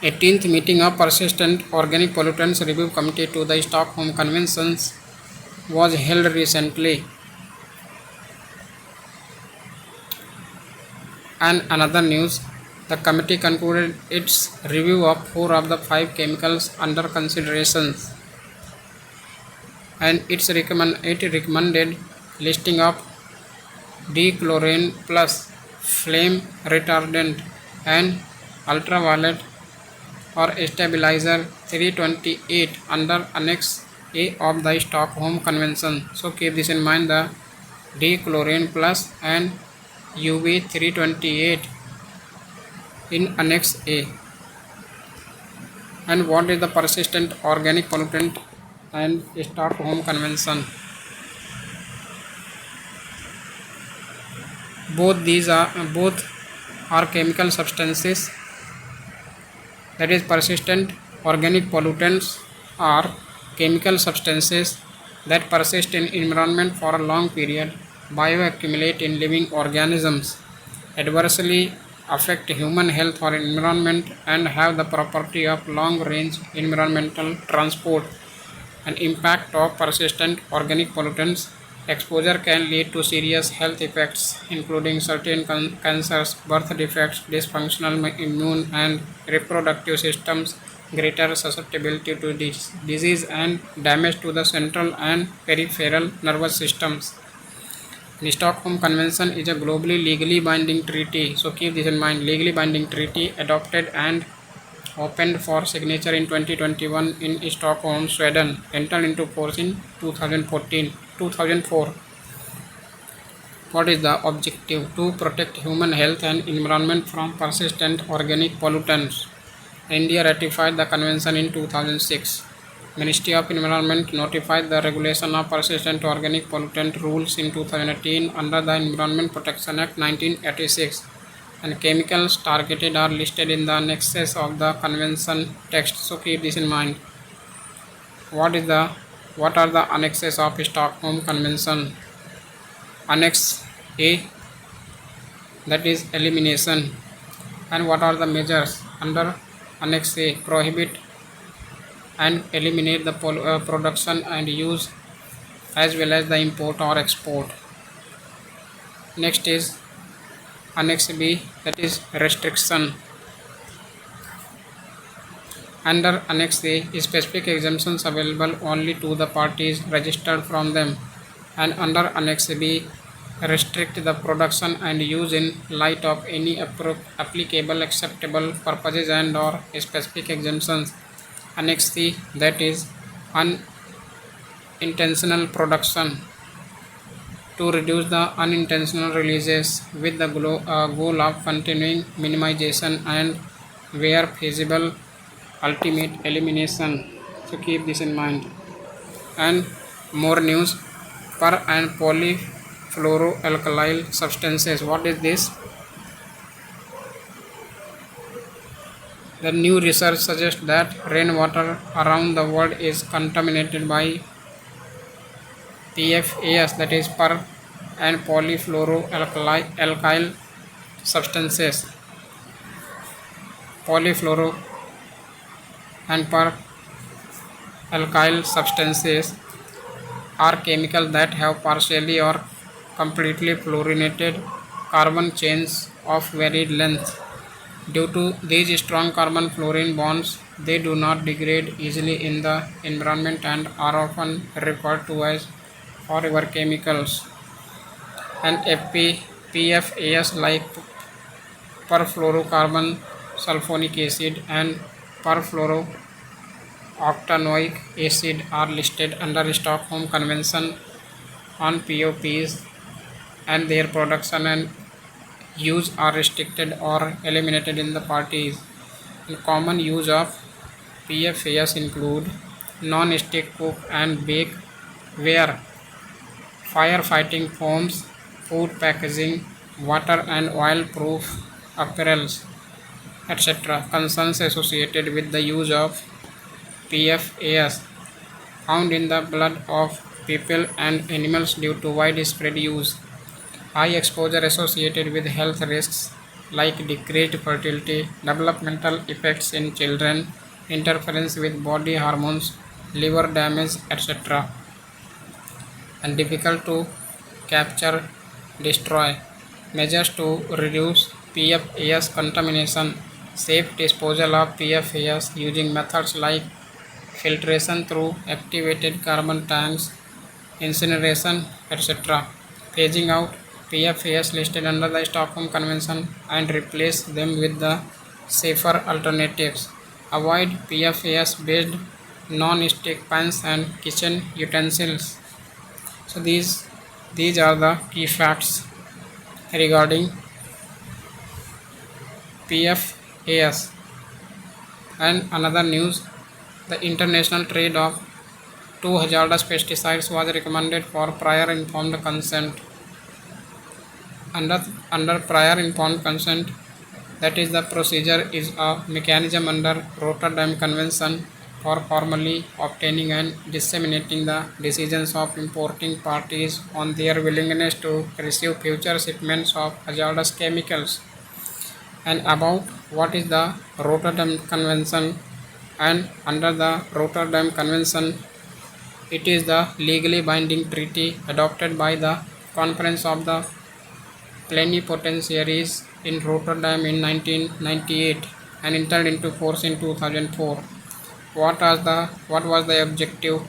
18th meeting of Persistent Organic Pollutants Review Committee to the Stockholm Conventions was held recently. And another news, the committee concluded its review of 4 of the 5 chemicals under consideration, and it recommended listing of dechlorine plus, flame retardant, and ultraviolet or stabilizer 328 under Annex A of the Stockholm Convention. So keep this in mind, the dechlorine plus and UV 328 in Annex A. And what is the persistent organic pollutant and Stockholm Convention? Both are chemical substances, that is persistent organic pollutants are chemical substances that persist in environment for a long period, bioaccumulate in living organisms, adversely affect human health or environment, and have the property of long range environmental transport. An impact of persistent organic pollutants exposure can lead to serious health effects, including certain cancers, birth defects, dysfunctional immune and reproductive systems, greater susceptibility to disease, and damage to the central and peripheral nervous systems. The Stockholm Convention is a globally legally binding treaty. So keep this in mind. Legally binding treaty adopted and opened for signature in 2021 in Stockholm, Sweden, entered into force in 2004. What is the objective? To protect human health and environment from persistent organic pollutants. India ratified the convention in 2006. Ministry of Environment notified the regulation of persistent organic pollutant rules in 2018 under the Environment Protection Act 1986. And chemicals targeted are listed in the annexes of the convention text. So keep this in mind. What are the annexes of Stockholm Convention? Annex A, that is elimination. And what are the measures under Annex A? Prohibit and eliminate the production and use as well as the import or export. Next is Annex B, that is restriction. Under Annex A, specific exemptions available only to the parties registered from them, and under Annex B, restrict the production and use in light of any applicable acceptable purposes and or specific exemptions. Annex C, that is unintentional production, to reduce the unintentional releases with the goal of continuing minimization and where feasible ultimate elimination. So keep this in mind. And more news, per and polyfluoroalkyl substances. What is this? The new research suggests that rainwater around the world is contaminated by PFAS, that is per and polyfluoroalkyl substances. Polyfluoro and per alkyl substances are chemicals that have partially or completely fluorinated carbon chains of varied length. Due to these strong carbon-fluorine bonds, they do not degrade easily in the environment and are often referred to as forever chemicals. And PFAS like perfluorocarbon, sulfonic acid, and perfluorooctanoic acid are listed under Stockholm Convention on POPs, and their production and use are restricted or eliminated in the parties. And common use of PFAS include non-stick cook and bake ware, firefighting foams, food packaging, water and oil-proof apparels, etc. Concerns associated with the use of PFAS found in the blood of people and animals due to widespread use. High exposure associated with health risks like decreased fertility, developmental effects in children, interference with body hormones, liver damage, etc. And difficult to capture, destroy. Measures to reduce PFAS contamination. Safe disposal of PFAS using methods like filtration through activated carbon tanks, incineration, etc. Phasing out PFAS listed under the Stockholm Convention and replace them with the safer alternatives. Avoid PFAS based non-stick pans and kitchen utensils. So these are the key facts regarding PFAS. And another news, the international trade of two hazardous pesticides was recommended for prior informed consent. Under prior informed consent, that is, the procedure is a mechanism under Rotterdam Convention for formally obtaining and disseminating the decisions of importing parties on their willingness to receive future shipments of hazardous chemicals. And about what is the Rotterdam Convention, and under the Rotterdam Convention, it is the legally binding treaty adopted by the Conference of the Plenipotentiaries in Rotterdam in 1998 and entered into force in 2004. What was the objective?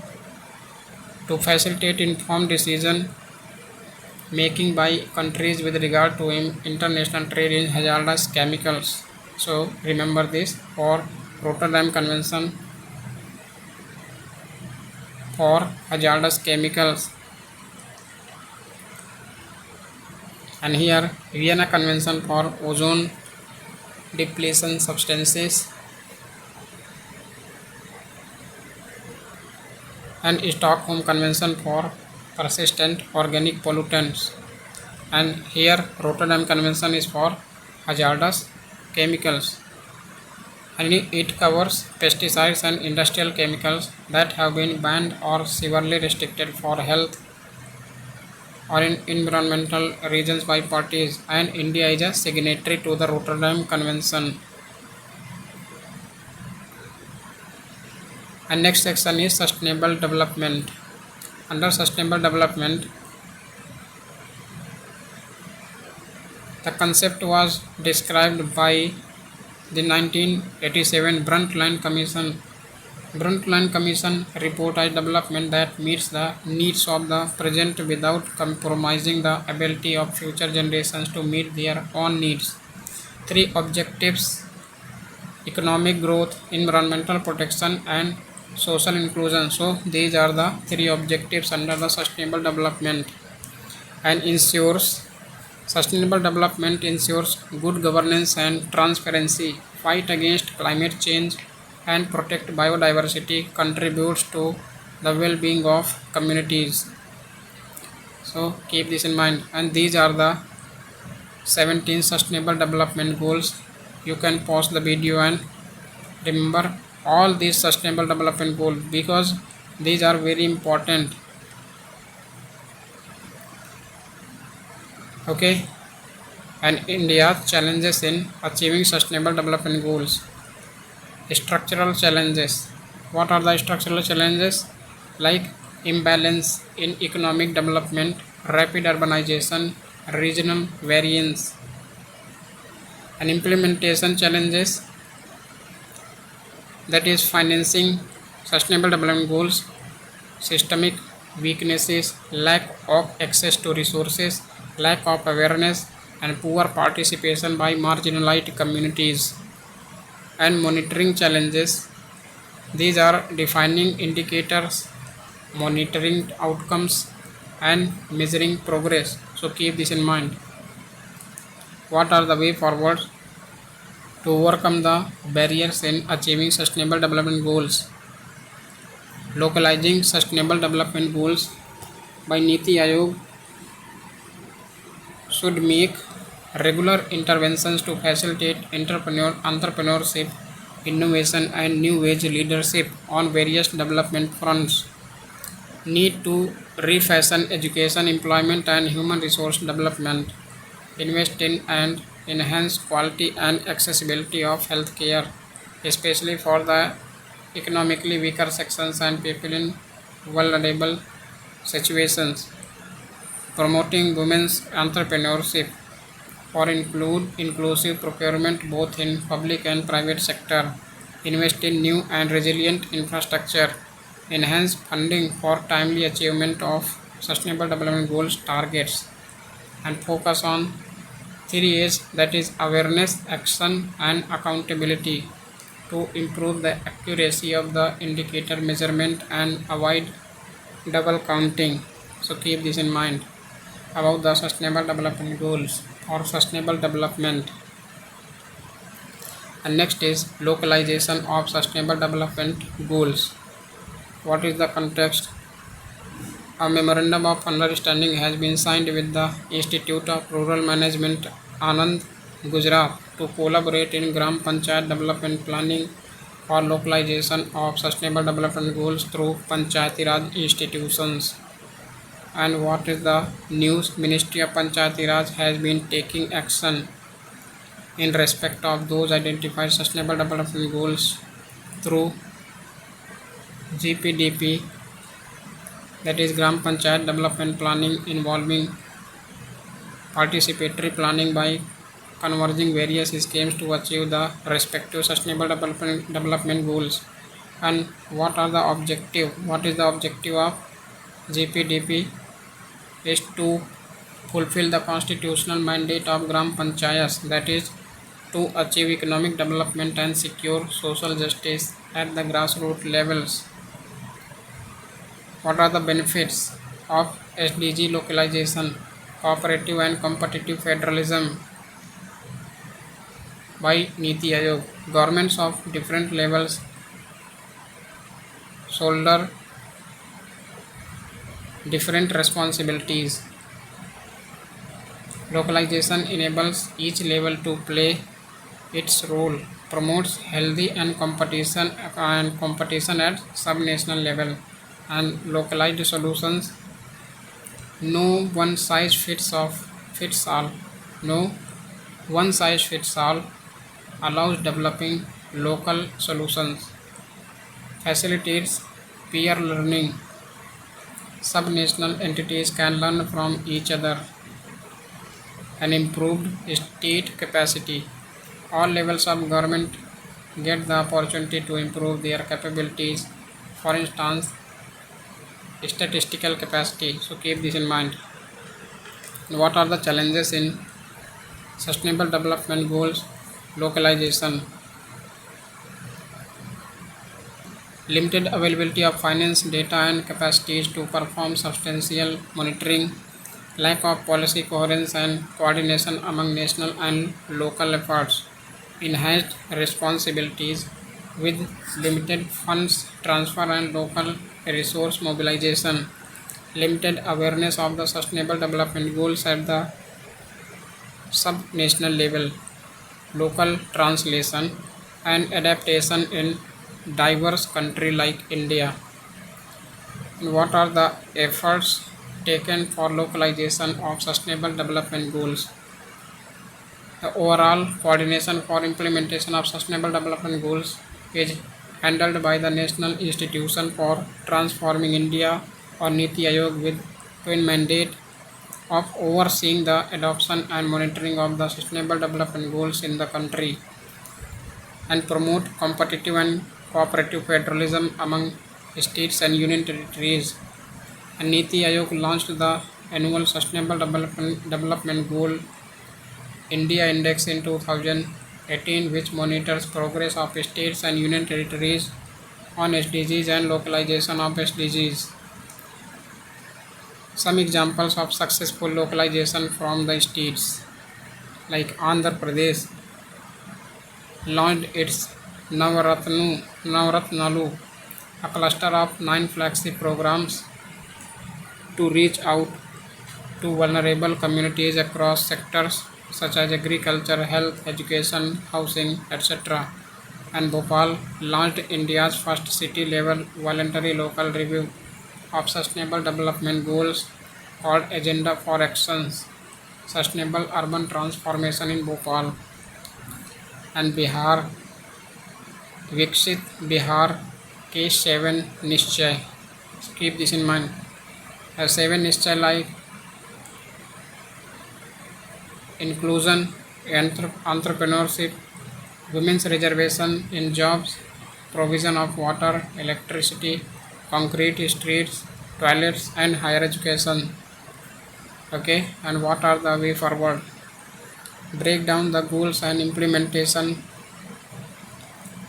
To facilitate informed decision making by countries with regard to international trade in hazardous chemicals. So remember this, for Rotterdam Convention for hazardous chemicals, and here Vienna Convention for ozone depletion substances, and Stockholm Convention for persistent organic pollutants. And here Rotterdam Convention is for hazardous chemicals, and it covers pesticides and industrial chemicals that have been banned or severely restricted for health or in environmental reasons by parties, and India is a signatory to the Rotterdam Convention. And next section is sustainable development. Under sustainable development, the concept was described by the 1987 Brundtland Commission. Brundtland Commission report a development that meets the needs of the present without compromising the ability of future generations to meet their own needs. Three objectives: economic growth, environmental protection, and social inclusion. So these are the three objectives under the sustainable development. And sustainable development ensures good governance and transparency, fight against climate change, and protect biodiversity, contributes to the well-being of communities. So keep this in mind. And these are the 17 sustainable development goals. You can pause the video and remember all these sustainable development goals, because these are very important. Okay. And India's challenges in achieving sustainable development goals. Structural challenges. What are the structural challenges? Like imbalance in economic development, rapid urbanization, regional variance. And implementation challenges, that is financing sustainable development goals, systemic weaknesses, lack of access to resources, lack of awareness, and poor participation by marginalized communities. And monitoring challenges, these are defining indicators, monitoring outcomes, and measuring progress. So keep this in mind. What are the way forward to overcome the barriers in achieving sustainable development goals? Localizing sustainable development goals by Niti Aayog should make regular interventions to facilitate entrepreneurship, innovation, and new age leadership on various development fronts. Need to refashion education, employment, and human resource development. Invest in and enhance quality and accessibility of healthcare, especially for the economically weaker sections and people in vulnerable situations. Promoting women's entrepreneurship, or inclusive procurement both in public and private sector. Invest in new and resilient infrastructure. Enhance funding for timely achievement of sustainable development goals targets. And focus on 3 A's, that is awareness, action, and accountability, to improve the accuracy of the indicator measurement and avoid double counting. So keep this in mind about the sustainable development goals or sustainable development. And next is localization of sustainable development goals. What is the context? A memorandum of understanding has been signed with the Institute of Rural Management, Anand, Gujarat, to collaborate in Gram Panchayat development planning for localization of sustainable development goals through Panchayati Raj institutions. And what is the news? Ministry of Panchayati Raj has been taking action in respect of those identified sustainable development goals through GPDP, that is Gram Panchayat development planning, involving participatory planning by converging various schemes to achieve the respective sustainable development goals. And what are the objective? What is the objective of GPDP? Is to fulfill the constitutional mandate of Gram Panchayats, that is to achieve economic development and secure social justice at the grassroots levels. What are the benefits of SDG localization? Cooperative and competitive federalism by Niti Aayog. Governments of different levels shoulder different responsibilities. Localization enables each level to play its role, promotes healthy and competition at sub-national level, and localized solutions. No one size fits all. No one size fits all allows developing local solutions, facilitates peer learning. Sub-national entities can learn from each other, and improved state capacity. All levels of government get the opportunity to improve their capabilities, for instance, statistical capacity. So keep this in mind. What are the challenges in sustainable development goals localization? Limited availability of finance, data and capacities to perform substantial monitoring, lack of policy coherence and coordination among national and local efforts, enhanced responsibilities with limited funds transfer and local resource mobilization, limited awareness of the sustainable development goals at the sub-national level, local translation and adaptation in diverse country like India. And what are the efforts taken for localization of sustainable development goals? The overall coordination for implementation of sustainable development goals is handled by the National Institution for Transforming India, or Niti Aayog, with twin mandate of overseeing the adoption and monitoring of the sustainable development goals in the country, and promote competitive and cooperative federalism among states and union territories. And Niti Aayog launched the annual Sustainable Development Goal India Index in 2018, which monitors progress of states and union territories on SDGs and localization of SDGs. Some examples of successful localization from the states, like Andhra Pradesh launched its Navaratnalu, a cluster of 9 flagship programs to reach out to vulnerable communities across sectors such as agriculture, health, education, housing, etc. And Bhopal launched India's first city-level voluntary local review of sustainable development goals called Agenda for Actions, Sustainable Urban Transformation in Bhopal. And Bihar, Viksit Bihar के 7 निश्चय. Keep this in mind. 7 निश्चय like inclusion, entrepreneurship, women's reservation in jobs, provision of water, electricity, concrete streets, toilets and higher education. Okay, and what are the way forward? Break down the goals and implementation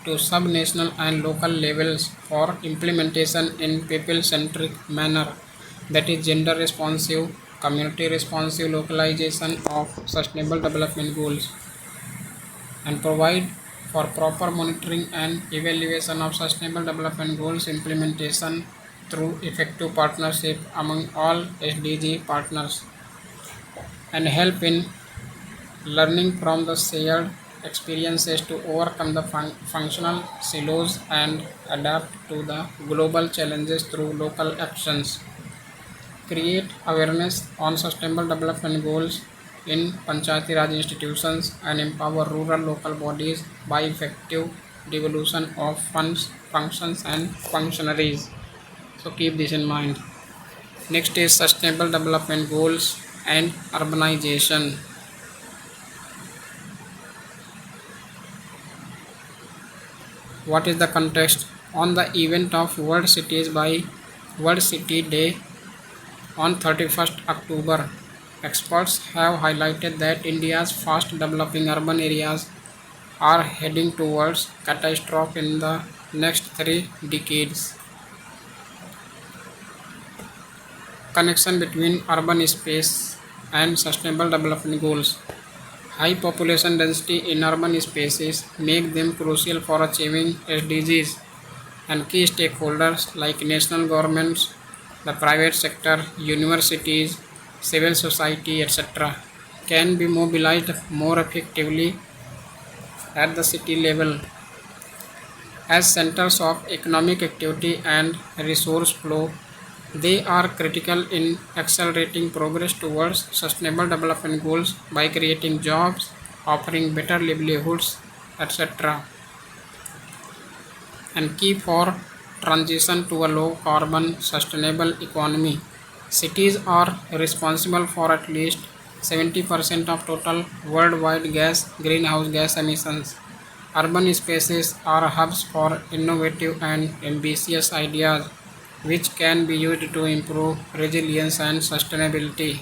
to sub-national and local levels for implementation in people-centric manner, that is gender responsive, community responsive localization of sustainable development goals, and provide for proper monitoring and evaluation of sustainable development goals implementation through effective partnership among all SDG partners, and help in learning from the shared experiences to overcome the functional silos and adapt to the global challenges through local actions. Create awareness on sustainable development goals in Panchayati Raj institutions and empower rural local bodies by effective devolution of funds, functions and functionaries. So keep this in mind. Next is sustainable development goals and urbanization. What is the context? On the event of World Cities by World City Day on 31st October, experts have highlighted that India's fast developing urban areas are heading towards catastrophe in the next 3 decades. Connection between urban space and sustainable development goals. High population density in urban spaces make them crucial for achieving SDGs, and key stakeholders like national governments, the private sector, universities, civil society, etc., can be mobilized more effectively at the city level as centers of economic activity and resource flow. They are critical in accelerating progress towards sustainable development goals by creating jobs, offering better livelihoods, etc., and key for transition to a low carbon sustainable economy. Cities are responsible for at least 70% of total worldwide greenhouse gas emissions. Urban spaces are hubs for innovative and ambitious ideas which can be used to improve resilience and sustainability.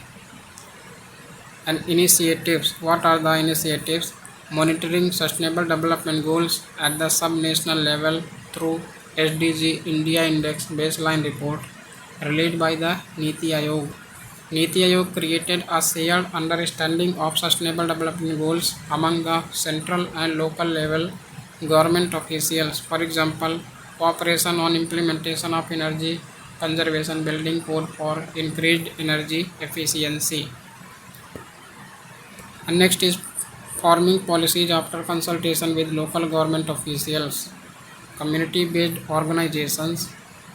And initiatives. What are the initiatives? Monitoring sustainable development goals at the sub-national level through SDG India Index baseline report released by the Niti Aayog. Niti Aayog created a shared understanding of sustainable development goals among the central and local level government officials. For example, cooperation on implementation of energy conservation building code for increased energy efficiency. And next is forming policies after consultation with local government officials, community-based organizations,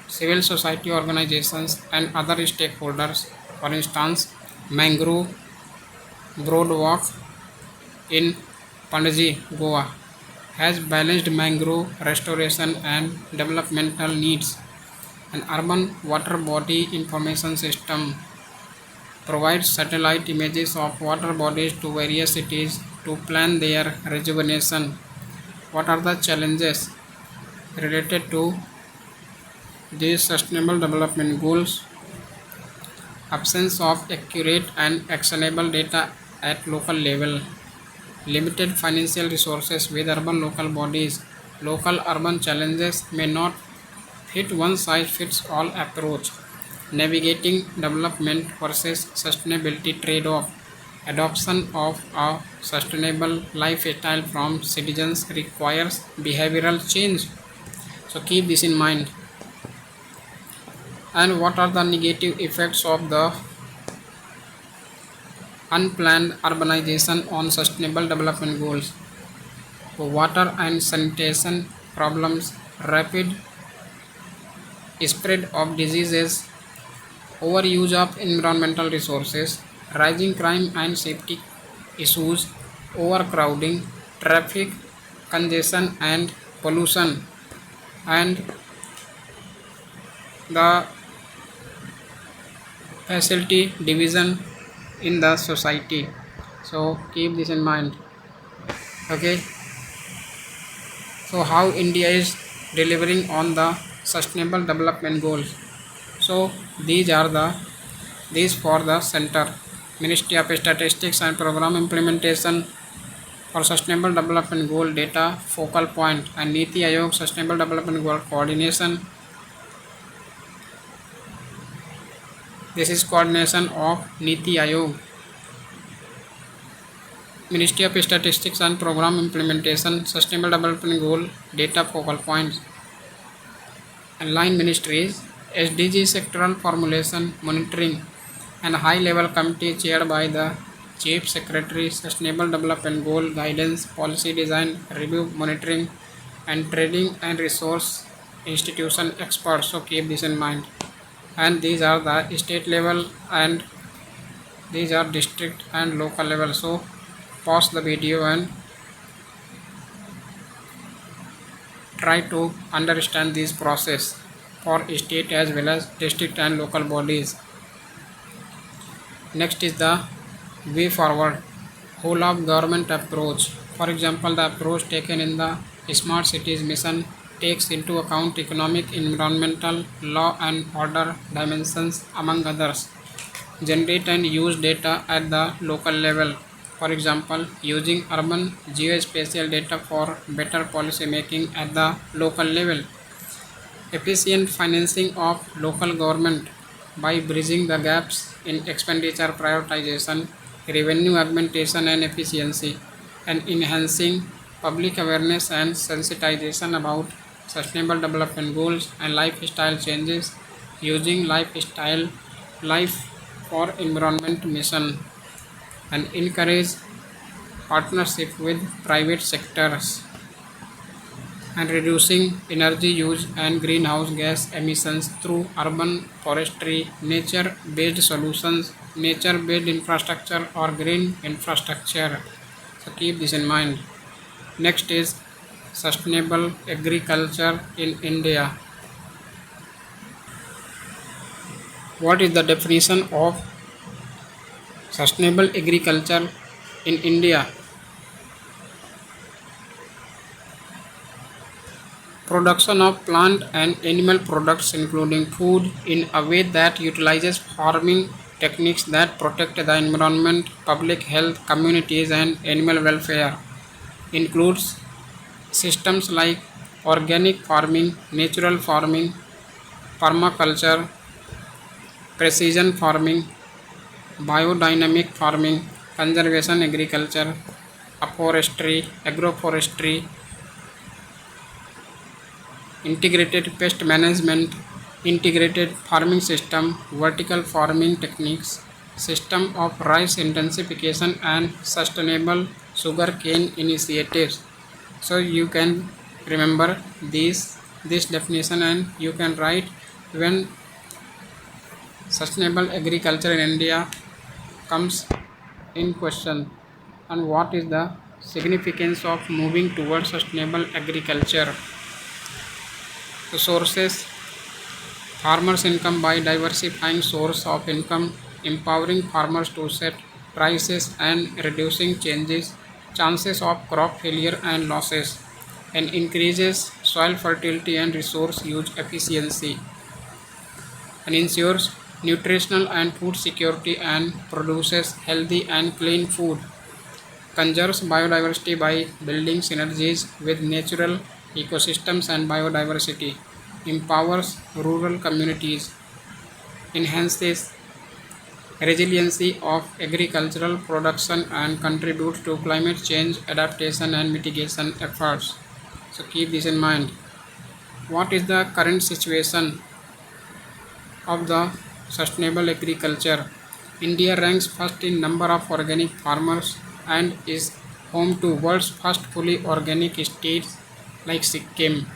civil society organizations, and other stakeholders. For instance, Mangrove Broadwalk in Panaji, Goa, has balanced mangrove restoration and developmental needs. An urban water body information system provides satellite images of water bodies to various cities to plan their rejuvenation. What are the challenges related to these sustainable development goals? Absence of accurate and actionable data at local level, limited financial resources with urban local bodies. Local urban challenges may not fit one size fits all approach. Navigating development versus sustainability trade off. Adoption of a sustainable lifestyle from citizens requires behavioral change. So keep this in mind. And what are the negative effects of the unplanned urbanization on sustainable development goals? So water and sanitation problems, rapid spread of diseases, overuse of environmental resources, rising crime and safety issues, overcrowding, traffic congestion and pollution, and the facility division in the society. So keep this in mind. Okay. So how India is delivering on the sustainable development goals? So these for the center, Ministry of Statistics and Program Implementation for Sustainable Development Goal Data Focal Point, and Niti Aayog Sustainable Development Goal Coordination. This is coordination of Niti Aayog. Ministry of Statistics and Program Implementation, Sustainable Development Goal, Data Focal Points. And line ministries, SDG Sectoral Formulation, Monitoring, and High-Level Committee chaired by the Chief Secretary, Sustainable Development Goal, Guidance, Policy Design, Review, Monitoring, and Trading and Resource Institution experts. So keep this in mind. And these are the state level and these are district and local level. So pause the video and try to understand this process for state as well as district and local bodies. Next is the way forward, whole of government approach. For example, the approach taken in the smart cities mission takes into account economic, environmental, law and order dimensions among others. Generate and use data at the local level. For example, using urban geospatial data for better policy making at the local level. Efficient financing of local government by bridging the gaps in expenditure prioritization, revenue augmentation and efficiency, and enhancing public awareness and sensitization about sustainable development goals and lifestyle changes using life for environment mission, and encourage partnership with private sectors and reducing energy use and greenhouse gas emissions through urban forestry, nature-based solutions, nature-based infrastructure or green infrastructure. So keep this in mind. Next is sustainable agriculture in India. What is the definition of sustainable agriculture in India? Production of plant and animal products including food in a way that utilizes farming techniques that protect the environment, public health, communities and animal welfare. Includes systems like organic farming, natural farming, permaculture, precision farming, biodynamic farming, conservation agriculture, afforestry, agroforestry, integrated pest management, integrated farming system, vertical farming techniques, system of rice intensification and sustainable sugarcane initiatives. So you can remember this definition and you can write when sustainable agriculture in India comes in question, and what is the significance of moving towards sustainable agriculture. The sources: farmers' income by diversifying source of income, empowering farmers to set prices and reducing chances of crop failure and losses, and increases soil fertility and resource use efficiency, and ensures nutritional and food security and produces healthy and clean food, conserves biodiversity by building synergies with natural ecosystems and biodiversity, empowers rural communities, enhances resiliency of agricultural production and contributes to climate change adaptation and mitigation efforts. So keep this in mind. What is the current situation of the sustainable agriculture? India ranks first in number of organic farmers and is home to world's first fully organic states like Sikkim.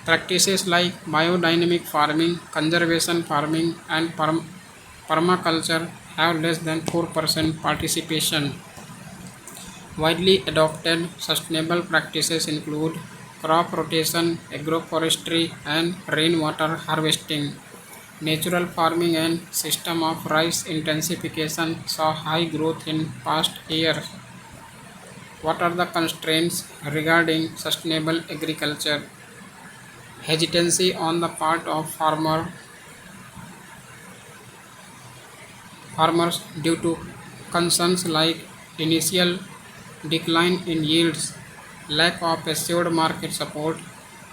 Practices like biodynamic farming, conservation farming and permaculture have less than 4% participation. Widely adopted sustainable practices include crop rotation, agroforestry and rainwater harvesting. Natural farming and system of rice intensification saw high growth in past years. What are the constraints regarding sustainable agriculture? Hesitancy on the part of farmers due to concerns like initial decline in yields, lack of assured market support,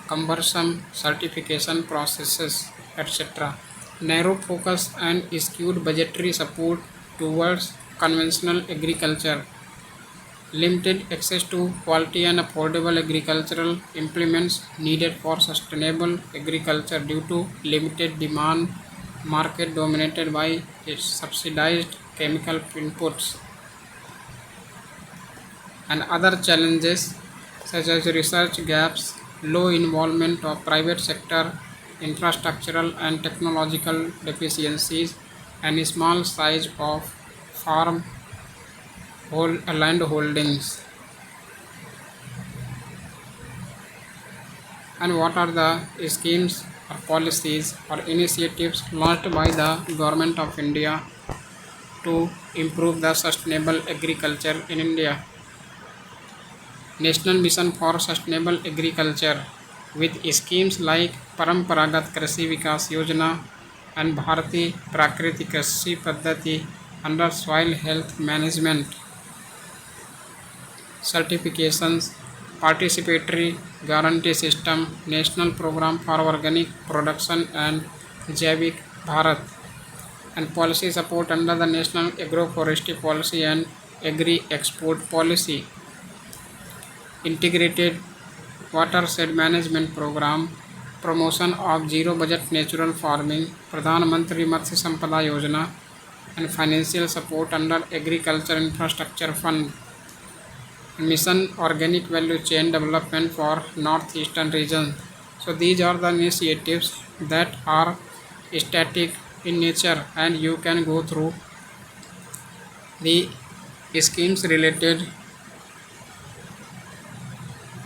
cumbersome certification processes, etc. Narrow focus and skewed budgetary support towards conventional agriculture. limited access to quality and affordable agricultural implements needed for sustainable agriculture due to limited demand, market dominated by its subsidized chemical inputs, and other challenges such as research gaps, low involvement of private sector, infrastructural and technological deficiencies, and small size of farm land holdings. And what are the schemes or policies or initiatives launched by the Government of India to improve the sustainable agriculture in India? National Mission for Sustainable Agriculture with schemes like Paramparagat Krishi Vikas Yojana and Bharati Prakriti Krishi Paddhati under soil health management, certifications, participatory guarantee system, national program for organic production and Jaivik Bharat, and policy support under the National Agroforestry Policy and Agri-Export Policy, integrated watershed management program, promotion of zero budget natural farming, Pradhan Mantri Matsya Sampada Yojana, and financial support under Agriculture Infrastructure Fund. Mission Organic Value Chain Development for Northeastern Region. So these are the initiatives that are static in nature, and you can go through the schemes related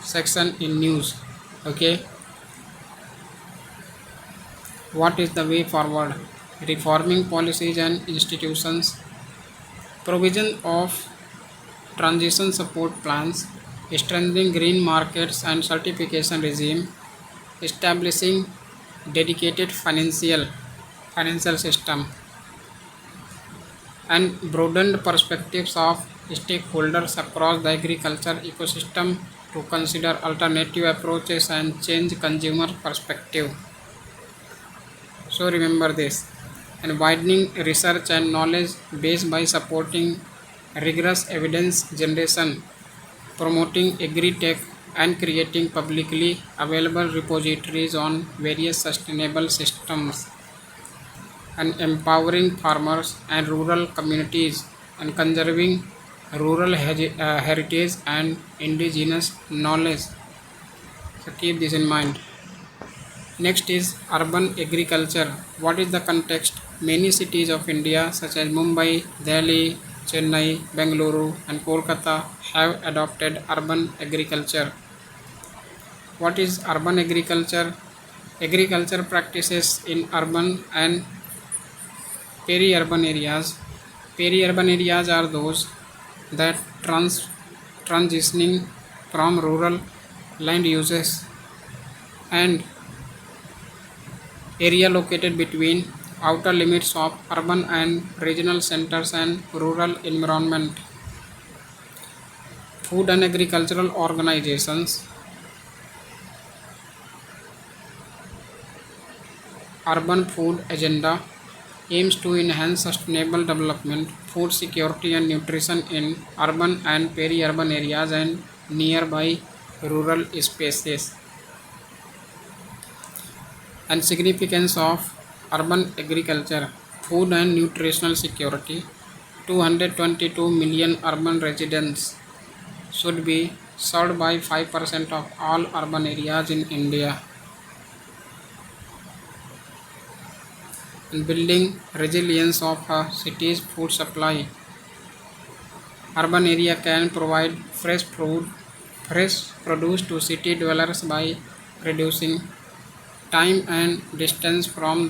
section in news. Okay, what is the way forward? Reforming policies and institutions, provision of transition support plans, strengthening green markets and certification regime, establishing dedicated financial system, and broadened perspectives of stakeholders across the agriculture ecosystem to consider alternative approaches and change consumer perspective. So remember this. And widening research and knowledge base by supporting rigorous evidence generation, promoting agri-tech, and creating publicly available repositories on various sustainable systems, and empowering farmers and rural communities, and conserving rural heritage and indigenous knowledge. So keep this in mind. Next is urban agriculture. What is the context? Many cities of India such as Mumbai, Delhi, Chennai, Bengaluru, and Kolkata have adopted urban agriculture. What is urban agriculture? Agriculture practices in urban and peri-urban areas. Peri-urban areas are those that transitioning from rural land uses, and area located between outer limits of urban and regional centers and rural environment. Food and agricultural organizations. Urban Food Agenda aims to enhance sustainable development, food security and nutrition in urban and peri-urban areas and nearby rural spaces. And significance of urban agriculture: food and nutritional security. 222 million urban residents should be served by 5% of all urban areas in India. And building resilience of a city's food supply. Urban area can provide fresh produce to city dwellers by reducing time and distance from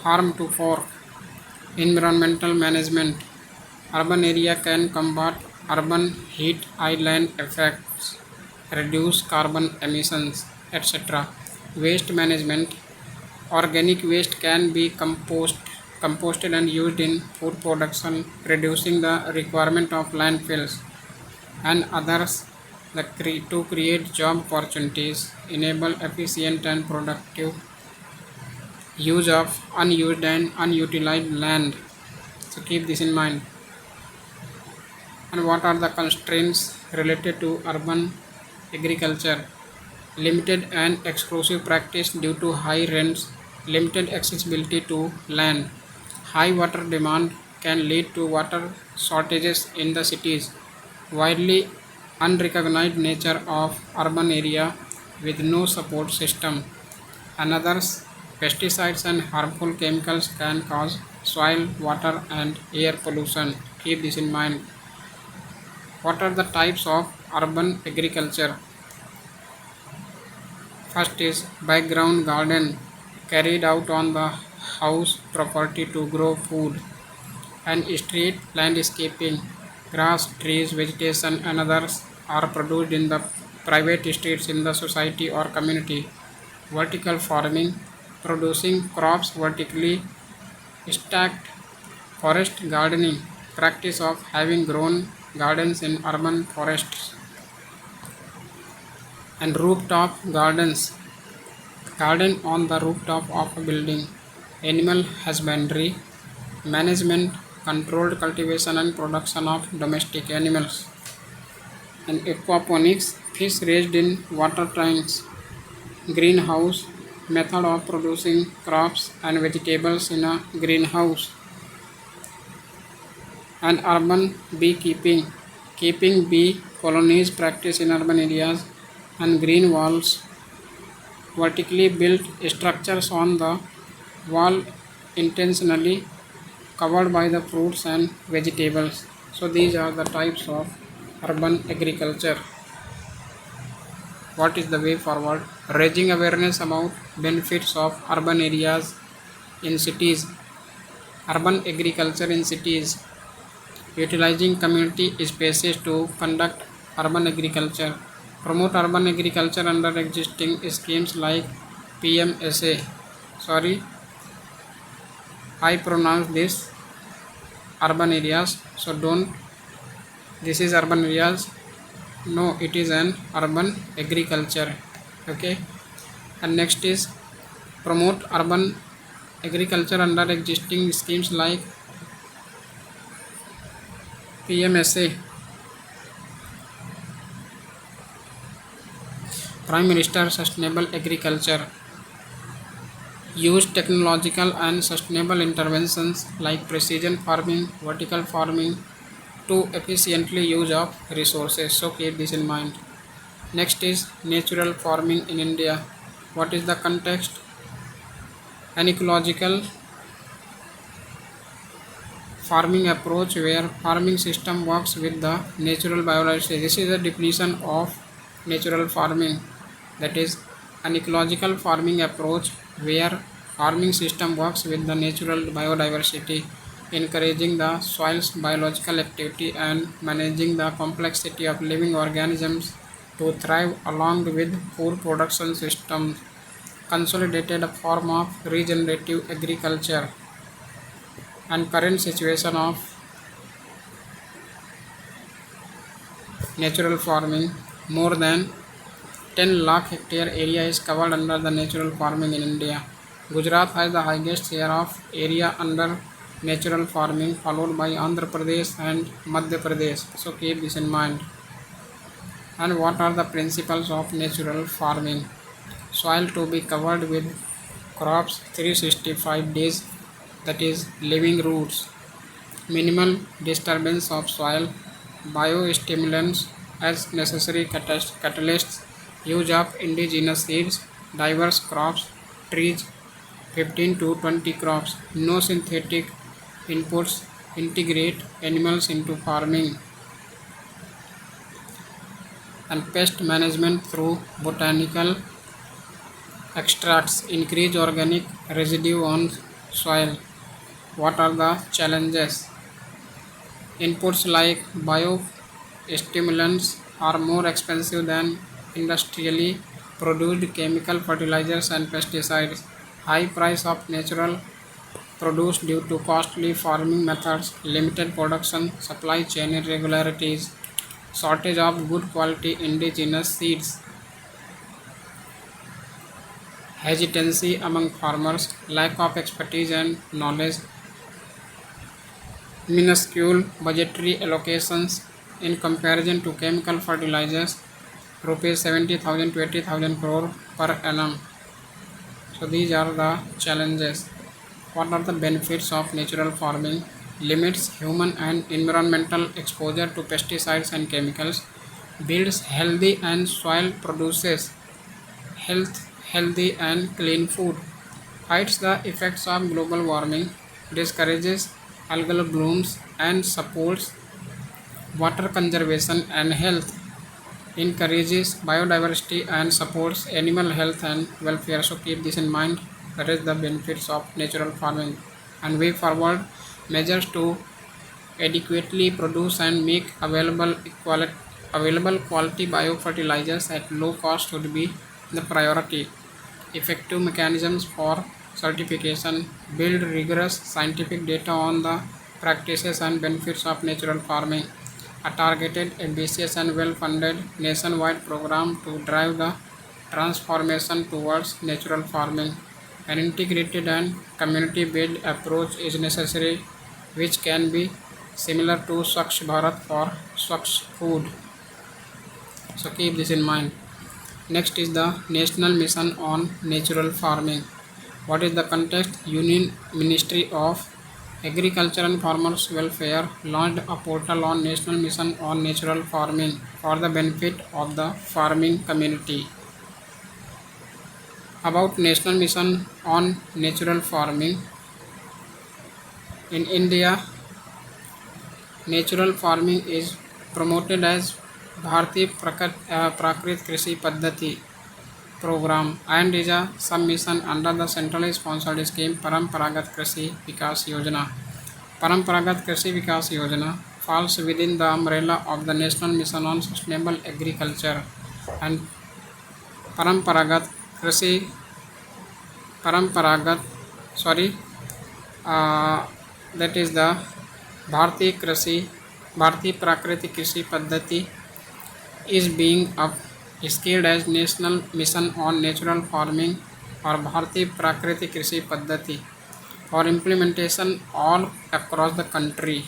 farm to fork. Environmental management. Urban area can combat urban heat island effects, reduce carbon emissions, etc. Waste management. Organic waste can be composted and used in food production, reducing the requirement of landfills. And others, to create job opportunities, enable efficient and productive use of unused and unutilized land. So keep this in mind. And what are the constraints related to urban agriculture? Limited and exclusive practice due to high rents, limited accessibility to land, high water demand can lead to water shortages in the cities, widely unrecognized nature of urban area with no support system. Another, pesticides and harmful chemicals can cause soil, water and air pollution. Keep this in mind. What are the types of urban agriculture? First is background garden, carried out on the house property to grow food, and street landscaping, grass, trees, vegetation and others are produced in the private streets in the society or community. Vertical farming, producing crops vertically stacked. Forest gardening, practice of having grown gardens in urban forests. And rooftop gardens, garden on the rooftop of a building. Animal husbandry, management, controlled cultivation and production of domestic animals. And aquaponics, fish raised in water tanks. Greenhouse, method of producing crops and vegetables in a greenhouse. And urban beekeeping, keeping bee colonies practice in urban areas. And green walls, vertically built structures on the wall intentionally covered by the fruits and vegetables. So these are the types of urban agriculture. What is the way forward? Raising awareness about benefits of urban areas in cities. Urban agriculture in cities. Utilizing community spaces to conduct urban agriculture. Promote urban agriculture under existing schemes like PMSA. Sorry, I pronounce this urban areas. So don't. This is urban areas. No, it is an urban agriculture. Okay. And next is promote urban agriculture under existing schemes like PMSA. Prime Minister Sustainable Agriculture. Use technological and sustainable interventions like precision farming, vertical farming to efficiently use of resources. So keep this in mind. Next is natural farming in India. What is the context? An ecological farming approach where farming system works with the natural biodiversity. This is a definition of natural farming. That is an ecological farming approach where farming system works with the natural biodiversity, encouraging the soil's biological activity and managing the complexity of living organisms to thrive along with food production systems, consolidated a form of regenerative agriculture. And current situation of natural farming, more than 10 lakh hectare area is covered under the natural farming in India. Gujarat has the highest share of area under natural farming, followed by Andhra Pradesh and Madhya Pradesh. So keep this in mind. And what are the principles of natural farming? Soil to be covered with crops 365 days, that is living roots. Minimal disturbance of soil, biostimulants as necessary catalysts, use of indigenous seeds, diverse crops, trees, 15 to 20 crops, no synthetic inputs, integrate animals into farming, and pest management through botanical extracts, increase organic residue on soil. What are the challenges? Inputs like biostimulants are more expensive than industrially produced chemical fertilizers and pesticides. High price of natural produce due to costly farming methods, limited production, supply chain irregularities, shortage of good quality indigenous seeds, hesitancy among farmers, lack of expertise and knowledge, minuscule budgetary allocations in comparison to chemical fertilizers, rupees 70,000 to 80,000 crore per annum. So these are the challenges. What are the benefits of natural farming? Limits human and environmental exposure to pesticides and chemicals, builds healthy and soil produces healthy and clean food, fights the effects of global warming, discourages algal blooms and supports water conservation and health, encourages biodiversity and supports animal health and welfare. So keep this in mind. That is the benefits of natural farming. And way forward, measures to adequately produce and make available quality biofertilizers at low cost would be the priority. Effective mechanisms for certification, build rigorous scientific data on the practices and benefits of natural farming, a targeted, ambitious and well-funded nationwide program to drive the transformation towards natural farming. An integrated and community-based approach is necessary, which can be similar to Swachh Bharat for Swachh food. So keep this in mind. Next is the National Mission on Natural Farming. What is the context? Union Ministry of Agriculture and Farmers Welfare launched a portal on National Mission on Natural Farming for the benefit of the farming community. About National Mission on Natural Farming. In India, natural farming is promoted as Bharati Prakrit Krishi Paddhati program and is a submission under the centrally sponsored scheme Paramparagat Krishi Vikas Yojana. Paramparagat Krishi Vikas Yojana falls within the umbrella of the National Mission on Sustainable Agriculture, and Paramparagat Krishi Paramparagat that is the Bharati Prakriti Krishi Paddhati is being upscaled as National Mission on Natural Farming or Bharati Prakriti Krishi Paddhati for implementation all across the country.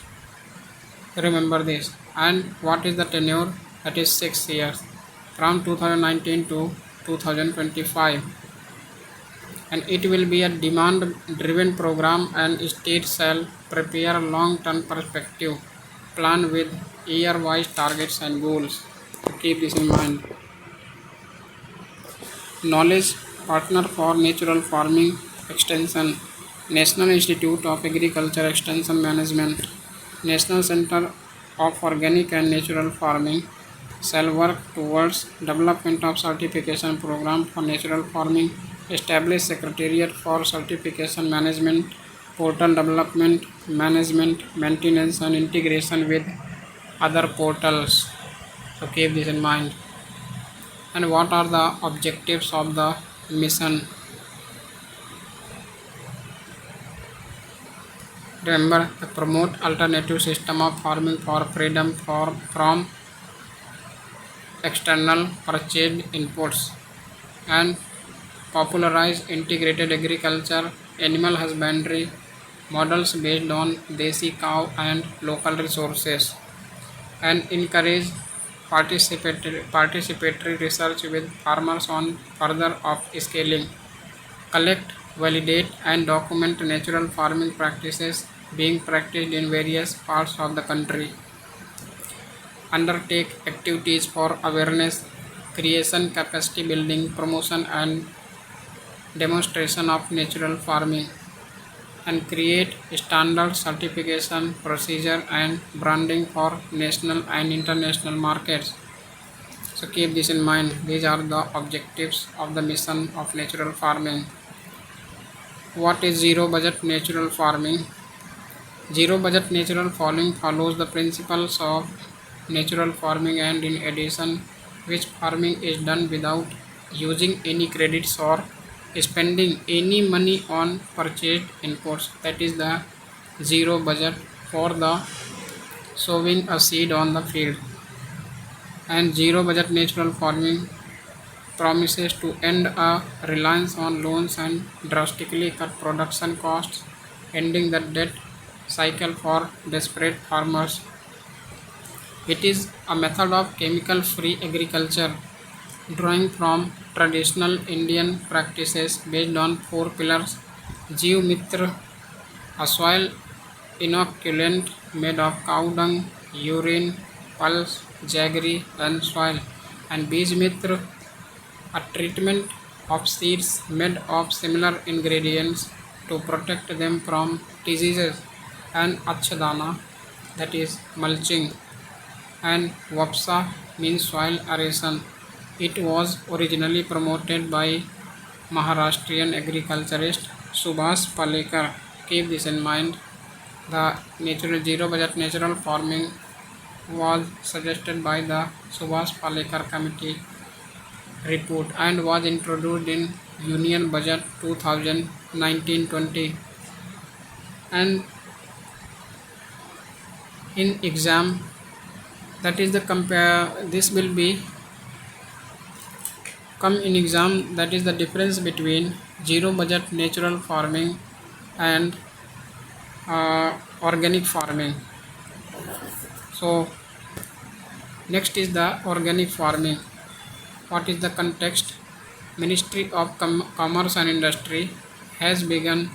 Remember this. And what is the tenure? That is 6 years from 2019 to 2025. And it will be a demand driven program, and state shall prepare a long term perspective plan with year wise targets and goals. So keep this in mind. Knowledge Partner for Natural Farming Extension, National Institute of Agriculture Extension Management, National Center of Organic and Natural Farming shall work towards development of certification program for natural farming, establish Secretariat for Certification Management, portal development, management, maintenance and integration with other portals. So keep this in mind. And what are the objectives of the mission? Remember, to promote alternative system of farming for freedom from external purchased inputs, and popularize integrated agriculture, animal husbandry models based on desi cow and local resources, and encourage participatory research with farmers on further upscaling, collect, validate and document natural farming practices being practiced in various parts of the country, undertake activities for awareness creation, capacity building, promotion and demonstration of natural farming, and create standard certification procedure and branding for national and international markets. So keep this in mind. These are the objectives of the mission of natural farming. What is zero budget natural farming? Zero budget natural farming follows the principles of natural farming, and in addition, which farming is done without using any credits or spending any money on purchased inputs. That is the zero budget for the sowing a seed on the field. And zero budget natural farming promises to end a reliance on loans and drastically cut production costs, ending the debt cycle for desperate farmers. It is a method of chemical-free agriculture, drawing from traditional Indian practices based on four pillars: Jeev Mitra, a soil inoculant made of cow dung, urine, pulse, jaggery, and soil; and Bij Mitra, a treatment of seeds made of similar ingredients to protect them from diseases; and Achadana, that is mulching; and Vapsa means soil aeration. It was originally promoted by Maharashtrian agriculturist Subhas Palekar. Keep this in mind. The natural zero budget natural farming was suggested by the Subhas Palekar Committee report and was introduced in Union Budget 2019-20. And in exam, that is the compare. This will be come in exam. That is the difference between zero budget natural farming and organic farming. So next is the organic farming. What is the context? Ministry of Commerce and Industry has begun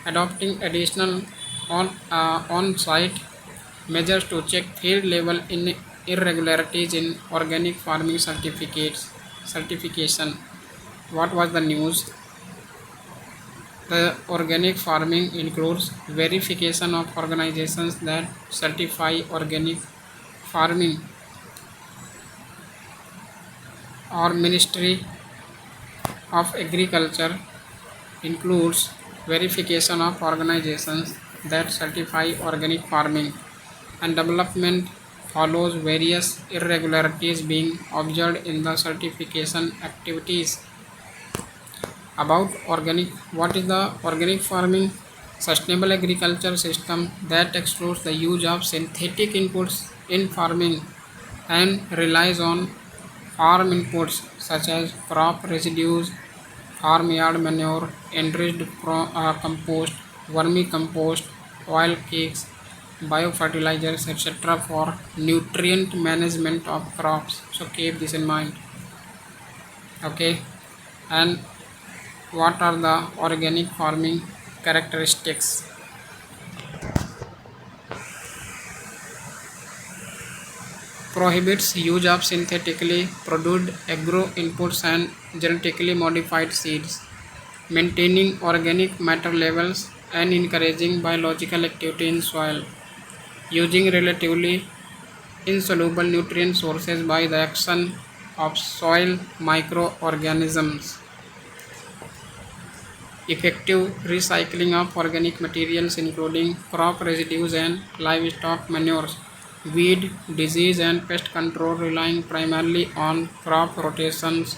adopting additional on-site measures to check field level irregularities in organic farming certification. What was the news? The organic farming includes verification of organizations that certify organic farming, or Ministry of Agriculture includes verification of organizations that certify organic farming, and development follows various irregularities being observed in the certification activities. About organic, what is the organic farming? Sustainable agriculture system that excludes the use of synthetic inputs in farming and relies on farm inputs such as crop residues, farmyard manure, enriched compost, vermicompost, oil cakes, biofertilizers, etc. for nutrient management of crops. So keep this in mind. Okay, and what are the organic farming characteristics? Prohibits use of synthetically produced agro inputs and genetically modified seeds, maintaining organic matter levels and encouraging biological activity in soil, using relatively insoluble nutrient sources by the action of soil microorganisms, effective recycling of organic materials including crop residues and livestock manures, weed, disease and pest control relying primarily on crop rotations,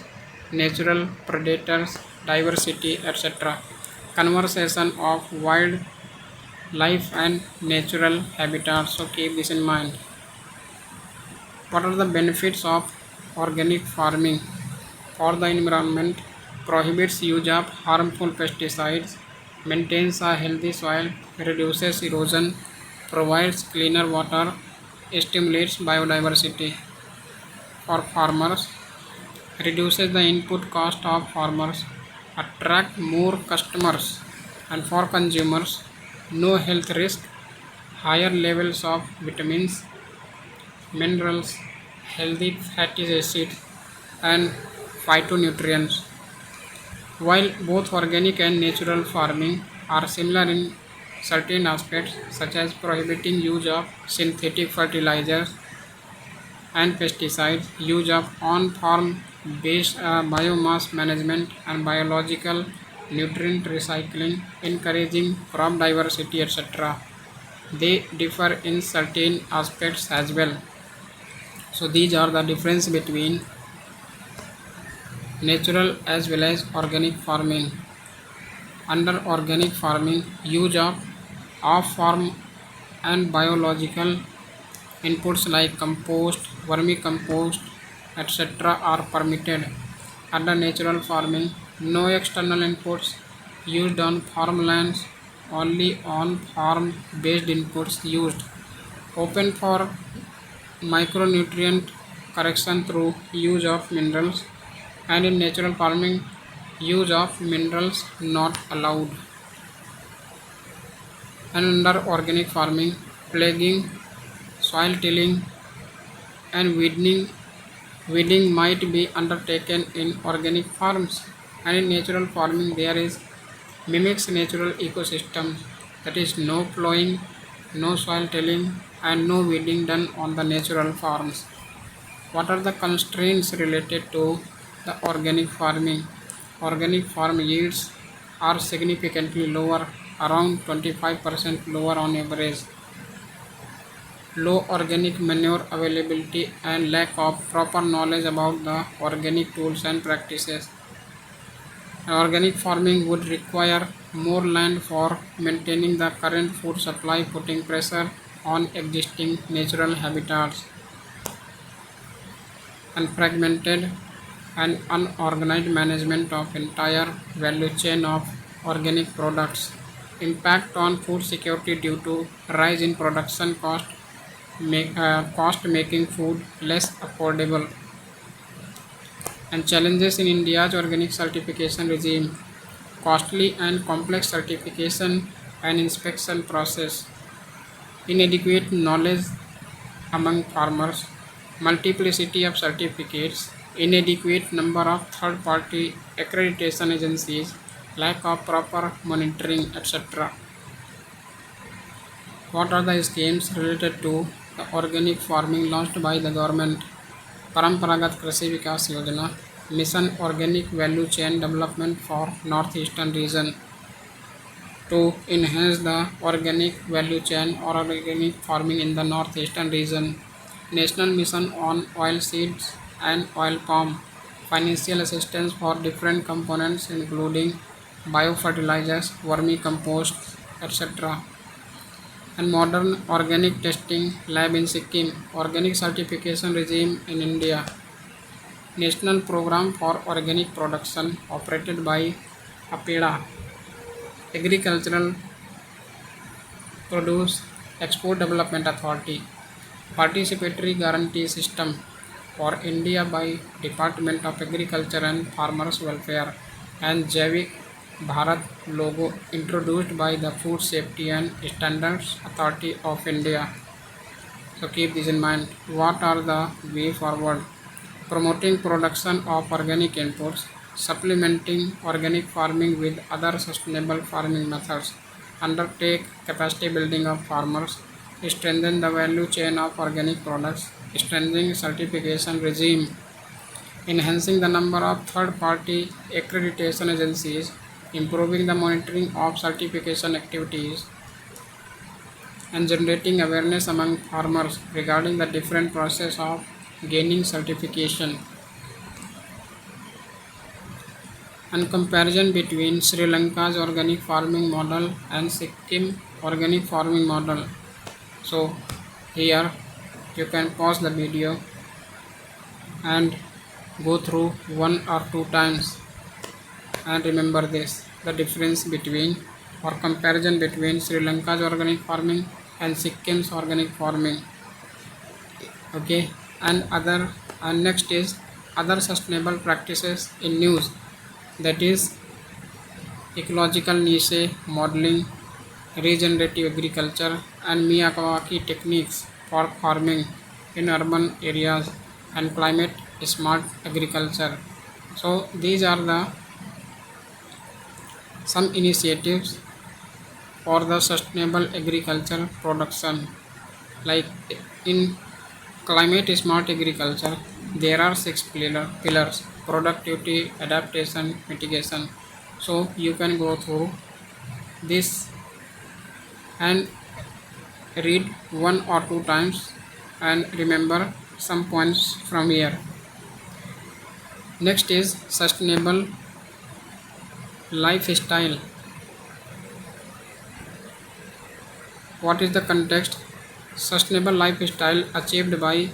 natural predators, diversity, etc. Conservation of wildlife and natural habitats. So keep this in mind. What are the benefits of organic farming for the environment? Prohibits use of harmful pesticides, maintains a healthy soil, reduces erosion, provides cleaner water, stimulates biodiversity. For farmers, reduces the input cost of farmers, attract more customers, and for consumers, no health risk, higher levels of vitamins, minerals, healthy fatty acids, and phytonutrients. While both organic and natural farming are similar in certain aspects, such as prohibiting use of synthetic fertilizers and pesticides, use of on-farm based biomass management, and biological nutrient recycling, encouraging crop diversity, etc., they differ in certain aspects as well. So these are the difference between natural as well as organic farming. Under organic farming, use of off-farm and biological inputs like compost, vermicompost, etc. are permitted. Under natural farming, no external inputs used on farmlands only on farm based inputs used, open for micronutrient correction through use of minerals, and in natural farming use of minerals not allowed. And under organic farming, plaguing, soil tilling, and weeding might be undertaken in organic farms. And in natural farming there is mimics natural ecosystems, that is no plowing, no soil tilling, and no weeding done on the natural farms. What are the constraints related to the organic farming? Organic farm yields are significantly lower, around 25% lower on average. Low organic manure availability and lack of proper knowledge about the organic tools and practices. Organic farming would require more land for maintaining the current food supply, putting pressure on existing natural habitats. And fragmented and unorganized management of entire value chain of organic products. Impact on food security due to rise in production cost making food less affordable. And challenges in India's organic certification regime: costly and complex certification and inspection process, inadequate knowledge among farmers, multiplicity of certificates, inadequate number of third party accreditation agencies, lack of proper monitoring, etc. What are the schemes related to the organic farming launched by the government? Paramparagat Krishi Vikas Yojana, Mission Organic Value Chain Development for Northeastern Region to enhance the organic value chain or organic farming in the Northeastern region. National Mission on Oilseeds and Oil Palm, financial assistance for different components including biofertilizers, vermicomposts, etc. And modern organic testing lab in Sikkim, organic certification regime in India, national program for organic production operated by APEDA, agricultural produce export development authority, participatory guarantee system for India by Department of Agriculture and Farmers Welfare, and Javik Bharat logo introduced by the Food Safety and Standards Authority of India. So keep this in mind. What are the way forward? Promoting production of organic inputs, supplementing organic farming with other sustainable farming methods, undertake capacity building of farmers, strengthen the value chain of organic products, strengthening certification regime, enhancing the number of third-party accreditation agencies, improving the monitoring of certification activities, and generating awareness among farmers regarding the different process of gaining certification. And comparison between Sri Lanka's organic farming model and Sikkim organic farming model. So here you can pause the video and go through one or two times and remember this, the difference between or comparison between Sri Lanka's organic farming and Sikkim's organic farming. Okay, and next is other sustainable practices in news, that is ecological niche modeling, regenerative agriculture, and Miyawaki techniques for farming in urban areas, and climate smart agriculture. So these are the some initiatives for the sustainable agriculture production. Like in climate smart agriculture there are six pillars: productivity, adaptation, mitigation. So you can go through this and read one or two times and remember some points from here. Next is sustainable lifestyle. What is the context? Sustainable lifestyle achieved by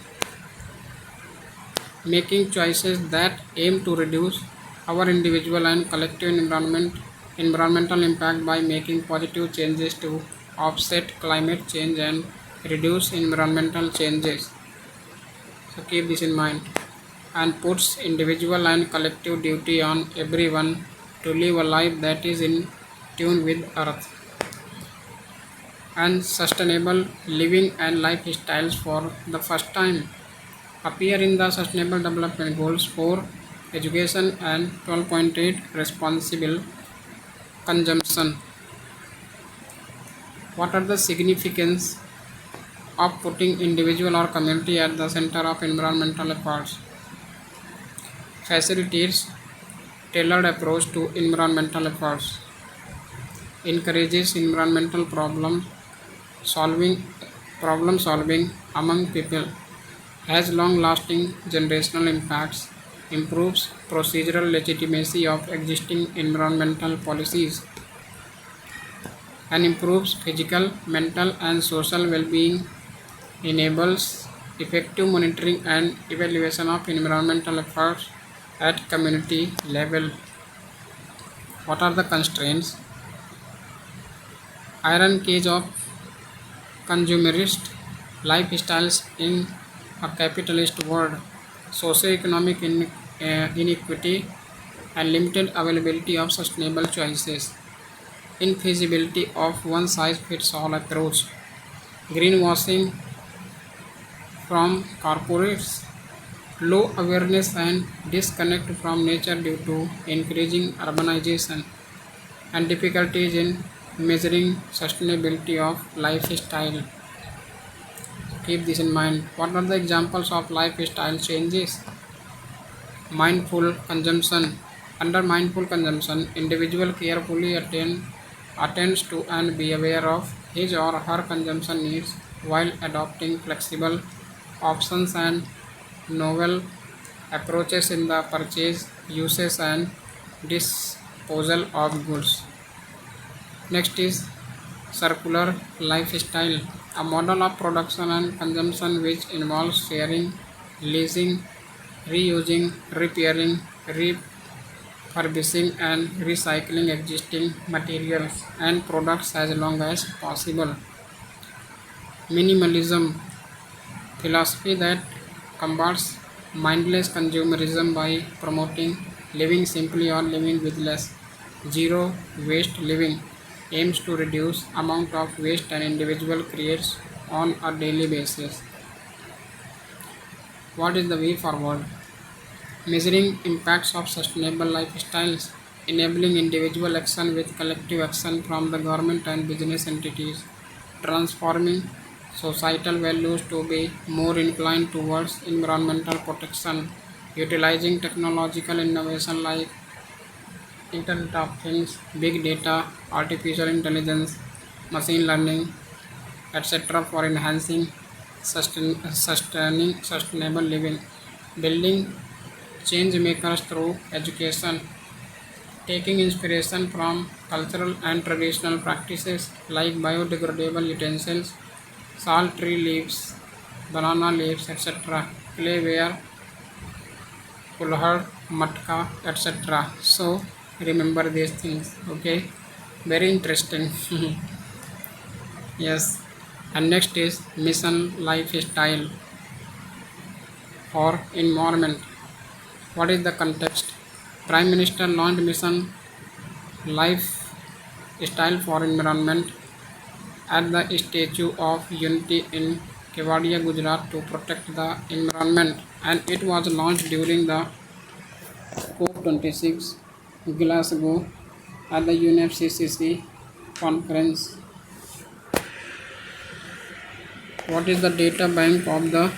making choices that aim to reduce our individual and collective environment environmental impact by making positive changes to offset climate change and reduce environmental changes. So keep this in mind. And puts individual and collective duty on everyone to live a life that is in tune with earth. And sustainable living and lifestyles for the first time appear in the Sustainable Development Goals for education and 12.8 responsible consumption. What are the significance of putting individual or community at the center of environmental efforts? Facilitates tailored approach to environmental efforts, encourages environmental solving problem solving among people, has long lasting generational impacts, improves procedural legitimacy of existing environmental policies, and improves physical, mental, and social well being, enables effective monitoring and evaluation of environmental efforts at community level. What are the constraints? Iron cage of consumerist lifestyles in a capitalist world, socioeconomic inequity, and limited availability of sustainable choices, infeasibility of one size fits all approach, greenwashing from corporates, low awareness and disconnect from nature due to increasing urbanization, and difficulties in measuring sustainability of lifestyle. Keep this in mind. What are the examples of lifestyle changes? Mindful consumption. Under mindful consumption, individual carefully attends to and be aware of his or her consumption needs while adopting flexible options and novel approaches in the purchase, uses, and disposal of goods. Next is circular lifestyle, a model of production and consumption which involves sharing, leasing, reusing, repairing, refurbishing, and recycling existing materials and products as long as possible. Minimalism, philosophy that combats mindless consumerism by promoting living simply or living with less. Zero waste living aims to reduce amount of waste an individual creates on a daily basis. What is the way forward? Measuring impacts of sustainable lifestyles, enabling individual action with collective action from the government and business entities, transforming societal values to be more inclined towards environmental protection, utilizing technological innovation like Internet of Things, big data, artificial intelligence, machine learning, etc. for enhancing sustaining sustainable living, building change makers through education, taking inspiration from cultural and traditional practices like biodegradable utensils, salt tree leaves, banana leaves, etc., clayware, kulhad, matka, etc. So remember these things. Okay, very interesting. Yes. And next is mission lifestyle for environment. What is the context? Prime Minister launched mission lifestyle for environment at the Statue of Unity in Kevadia, Gujarat to protect the environment, and it was launched during the COP26 Glasgow at the UNFCCC conference. What is the data bank of the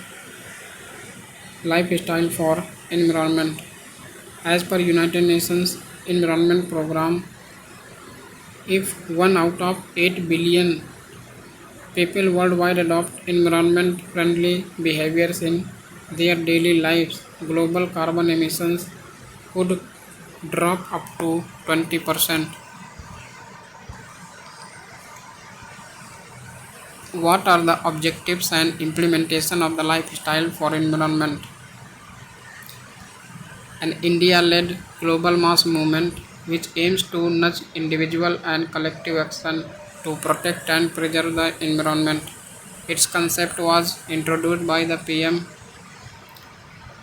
lifestyle for environment? As per United Nations Environment Program, if 1 out of 8 billion people worldwide adopt environment friendly behaviors in their daily lives, global carbon emissions could drop up to 20%. What are the objectives and implementation of the lifestyle for environment? An India-led global mass movement which aims to nudge individual and collective action to protect and preserve the environment. Its concept was introduced by the PM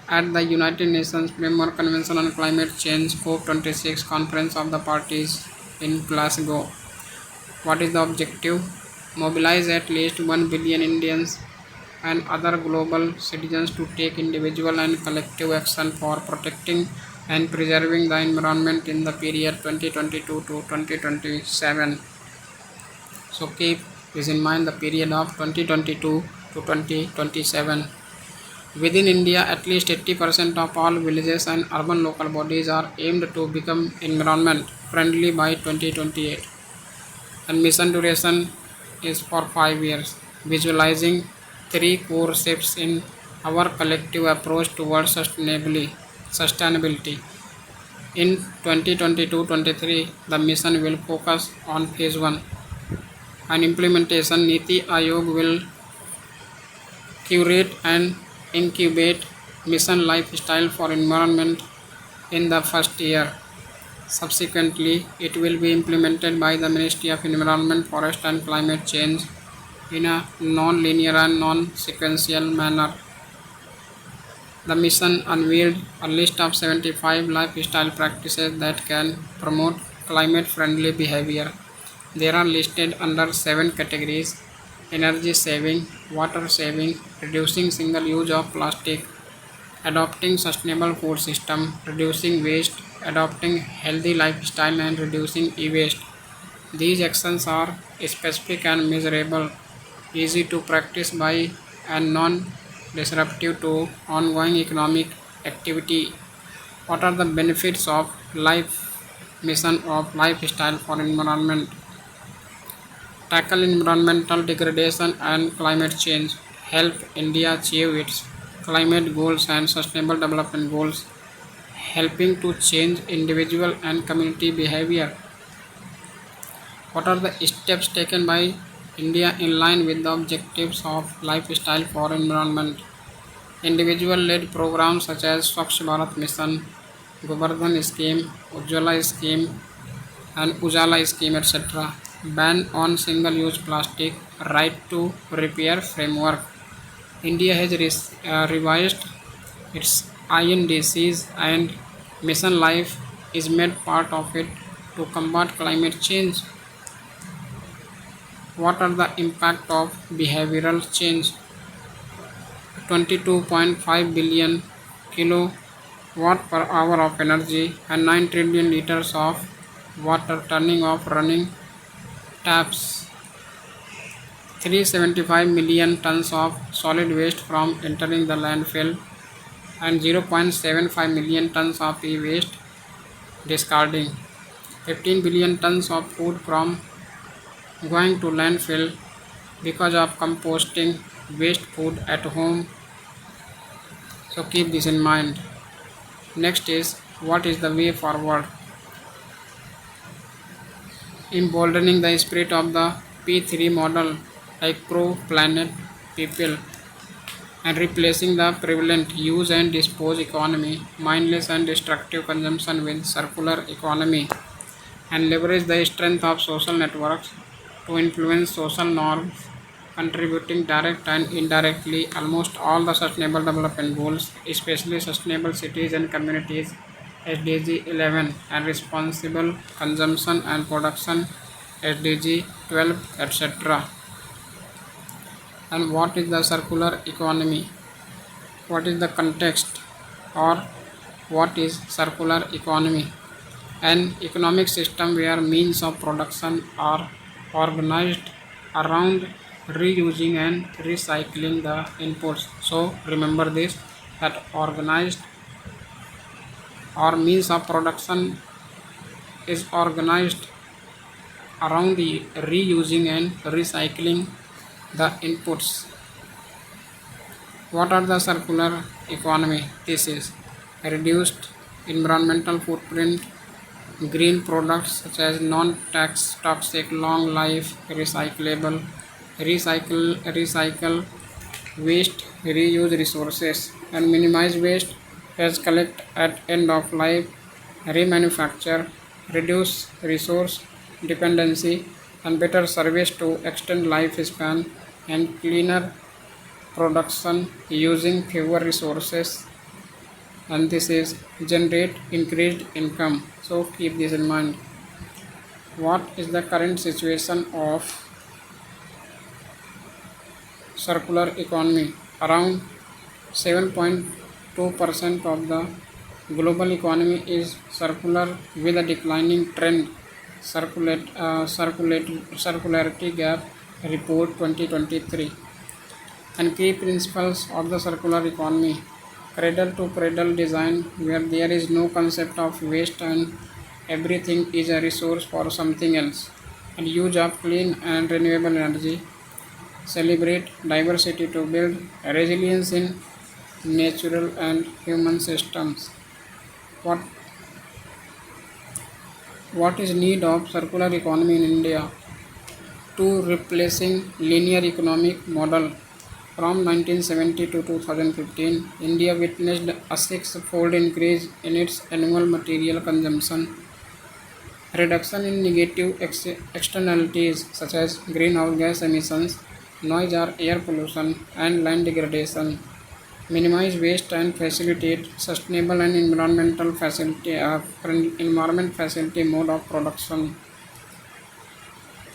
at the United Nations Framework Convention on Climate Change COP26 Conference of the Parties in Glasgow. What is the objective? Mobilize at least 1 billion Indians and other global citizens to take individual and collective action for protecting and preserving the environment in the period 2022 to 2027. So keep this in mind, the period of 2022 to 2027. Within India, at least 80% of all villages and urban local bodies are aimed to become environment friendly by 2028. And mission duration is for 5 years, visualizing three core shifts in our collective approach towards sustainability. In 2022-23, the mission will focus on phase 1 and implementation. Niti Aayog will curate and incubate mission lifestyle for environment in the first year. Subsequently, it will be implemented by the Ministry of Environment, Forest and Climate Change in a non-linear and non-sequential manner. The mission unveiled a list of 75 lifestyle practices that can promote climate-friendly behavior. They are listed under 7 categories: energy saving, water saving, reducing single use of plastic, adopting sustainable food system, reducing waste, adopting healthy lifestyle and reducing e-waste. These actions are specific and measurable, easy to practice by and non-disruptive to ongoing economic activity. What are the benefits of life mission of lifestyle for environment? Tackle environmental degradation and climate change, help India achieve its climate goals and sustainable development goals, helping to change individual and community behavior. What are the steps taken by India in line with the objectives of lifestyle for environment? Individual-led programs such as Swachh Bharat Mission, Govardhan Scheme, Ujjwala Scheme, and Ujala Scheme, etc. Ban on single-use plastic, right to repair framework. India has revised its INDCs and mission life is made part of it to combat climate change. What are the impact of behavioral change? 22.5 billion kilowatt per hour of energy and 9 trillion liters of water turning off running taps. 375 million tons of solid waste from entering the landfill and 0.75 million tons of e-waste discarding. 15 billion tons of food from going to landfill because of composting waste food at home. So keep this in mind. Next is, what is the way forward? Emboldening the spirit of the P3 model, like pro-planet people, and replacing the prevalent use and dispose economy, mindless and destructive consumption with circular economy, and leverage the strength of social networks to influence social norms, contributing direct and indirectly almost all the sustainable development goals, especially sustainable cities and communities, SDG 11, and responsible consumption and production, SDG 12, etc. And what is the circular economy? What is the context, or what is circular economy? An economic system where means of production are organized around reusing and recycling the inputs. So remember this, that organized or means of production is organized around the reusing and recycling the inputs. What are the circular economy? This is reduced environmental footprint, green products such as non-tax toxic, long life, recyclable, recycle waste, reuse resources, and minimize waste as collect at end of life, remanufacture, reduce resource dependency, and better service to extend lifespan, and cleaner production using fewer resources, and this is generate increased income. So keep this in mind. What is the current situation of circular economy? Around 7.2% of the global economy is circular with a declining trend. Circularity Gap Report 2023. And key principles of the circular economy: cradle to cradle design, where there is no concept of waste and everything is a resource for something else, and use of clean and renewable energy. Celebrate diversity to build resilience in natural and human systems. What what is need of circular economy in India? To replacing linear economic model. From 1970 to 2015, India witnessed a six-fold increase in its annual material consumption, reduction in negative externalities such as greenhouse gas emissions, noise or air pollution, and land degradation, minimize waste and facilitate sustainable and environment facility mode of production,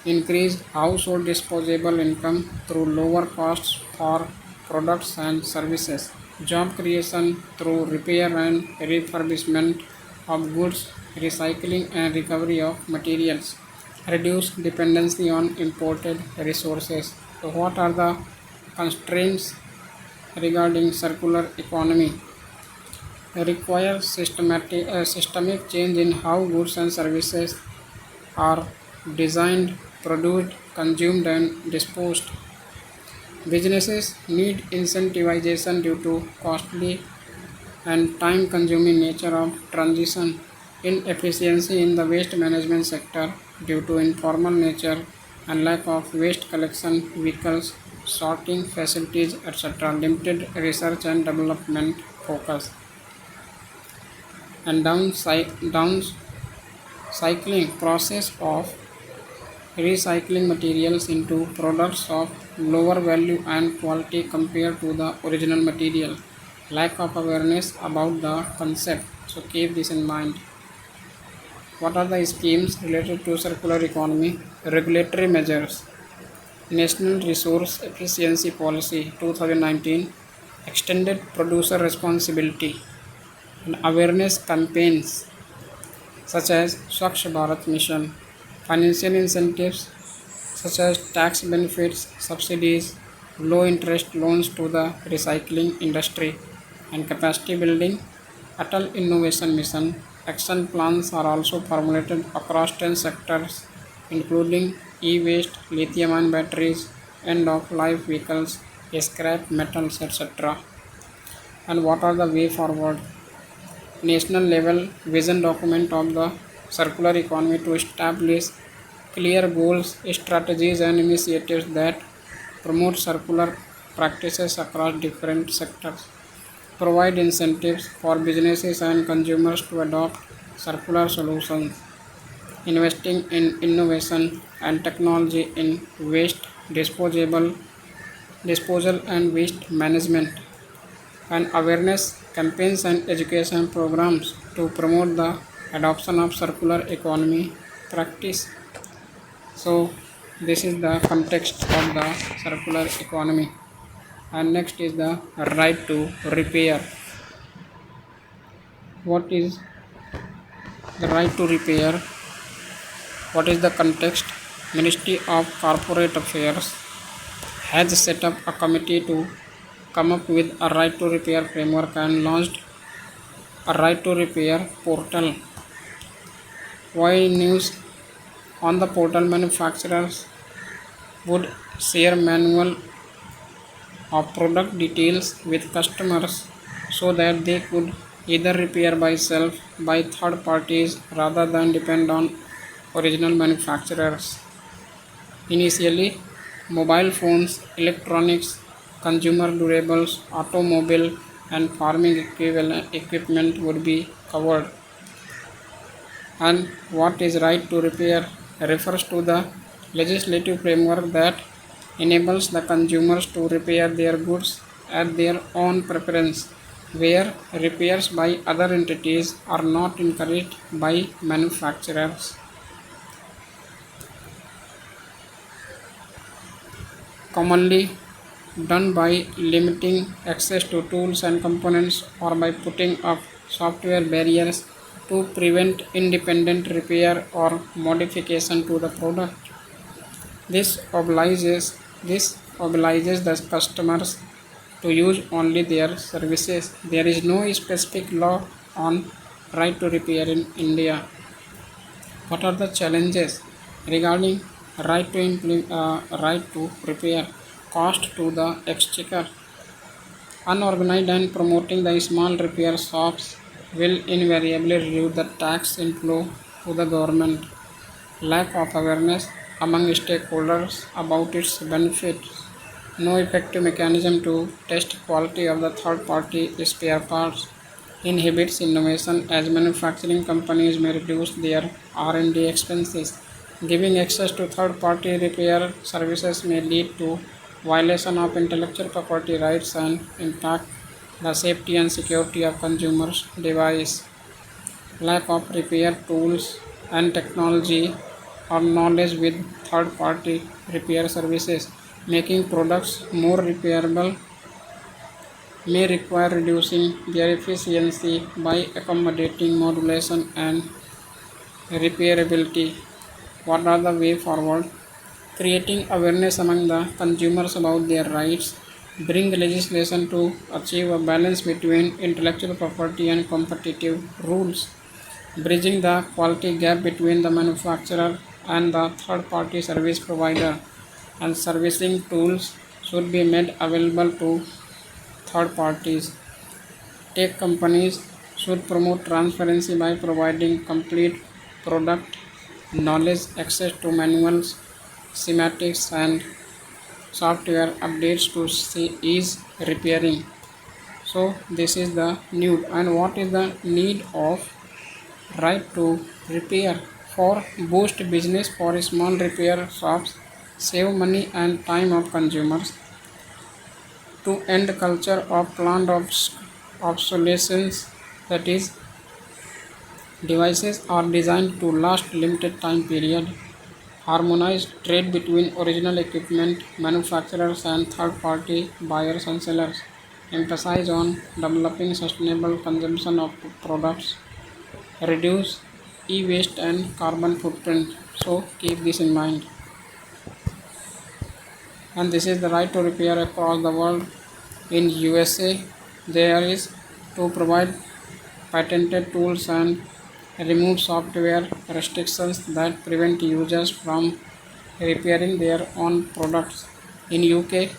increase household disposable income through lower costs for products and services, job creation through repair and refurbishment of goods, recycling and recovery of materials, reduce dependency on imported resources. So what are the constraints regarding circular economy? Require systemic change in how goods and services are designed, produced, consumed, and disposed. Businesses need incentivization due to costly and time consuming nature of transition, inefficiency in the waste management sector due to informal nature and lack of waste collection vehicles, sorting facilities, etc., limited research and development focus, and downcycling process of recycling materials into products of lower value and quality compared to the original material, lack of awareness about the concept. So keep this in mind. What are the schemes related to circular economy? Regulatory measures. National Resource Efficiency Policy 2019, extended producer responsibility, and awareness campaigns such as Swachh Bharat Mission, financial incentives such as tax benefits, subsidies, low interest loans to the recycling industry, and capacity building. Atal Innovation Mission action plans are also formulated across 10 sectors, including e-waste, lithium-ion batteries, end-of-life vehicles, scrap metals, etc. And what are the way forward? National level vision document of the circular economy to establish clear goals, strategies, and initiatives that promote circular practices across different sectors. Provide incentives for businesses and consumers to adopt circular solutions. Investing in innovation and technology in waste disposal and waste management, and awareness campaigns and education programs to promote the adoption of circular economy practice. So this is the context of the circular economy. And next is the right to repair. What is the right to repair? What is the context? Ministry of Corporate Affairs has set up a committee to come up with a right to repair framework and launched a right to repair portal. Why news? On the portal, manufacturers would share manual of product details with customers so that they could either repair by third parties rather than depend on original manufacturers. Initially, mobile phones, electronics, consumer durables, automobile, and farming equipment would be covered. And what is right to repair refers to the legislative framework that enables the consumers to repair their goods at their own preference, where repairs by other entities are not encouraged by manufacturers. Commonly done by limiting access to tools and components or by putting up software barriers to prevent independent repair or modification to the product. This obliges the customers to use only their services. There is no specific law on right to repair in India. What are the challenges regarding right to repair? Cost to the exchequer. Unorganized and promoting the small repair shops will invariably reduce the tax inflow to the government. Lack of awareness among stakeholders about its benefits. No effective mechanism to test quality of the third party spare parts. Inhibits innovation as manufacturing companies may reduce their R&D expenses. Giving access to third party repair services may lead to violation of intellectual property rights and impact the safety and security of consumers' device. Lack of repair tools and technology or knowledge with third party repair services. Making products more repairable may require reducing their efficiency by accommodating modulation and repairability. What are the way forward? Creating awareness among the consumers about their rights. Bring legislation to achieve a balance between intellectual property and competitive rules. Bridging the quality gap between the manufacturer and the third party service provider. And servicing tools should be made available to third parties. Tech companies should promote transparency by providing complete product knowledge, access to manuals, schematics, and software updates to ease repairing. So this is the need. And what is the need of right to repair? For boost business for small repair shops, save money and time of consumers, to end culture of planned obsolescence, that is, devices are designed to last limited time period, harmonize trade between original equipment manufacturers and third party buyers and sellers, emphasize on developing sustainable consumption of products, reduce e-waste and carbon footprint. So keep this in mind. And this is the right to repair across the world. In USA, there is to provide patented tools and remove software restrictions that prevent users from repairing their own products. In UK,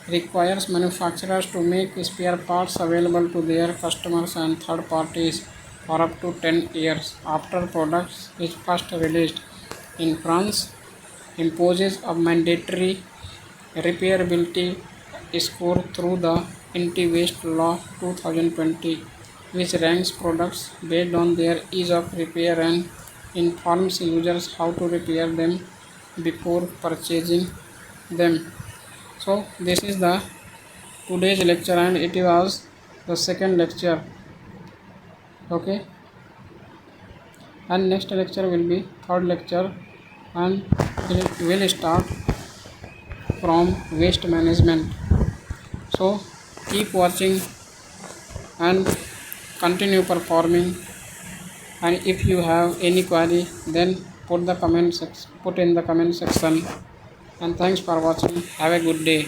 requires manufacturers to make spare parts available to their customers and third parties for up to 10 years after products is first released. In France, imposes a mandatory repairability score through the Anti-Waste Law 2020, which ranks products based on their ease of repair and informs users how to repair them before purchasing them. So this is the today's lecture, and it was the second lecture. Okay, and next lecture will be third lecture, and it will start from waste management. So keep watching and continue performing, and if you have any query, then put in the comment section. And thanks for watching. Have a good day.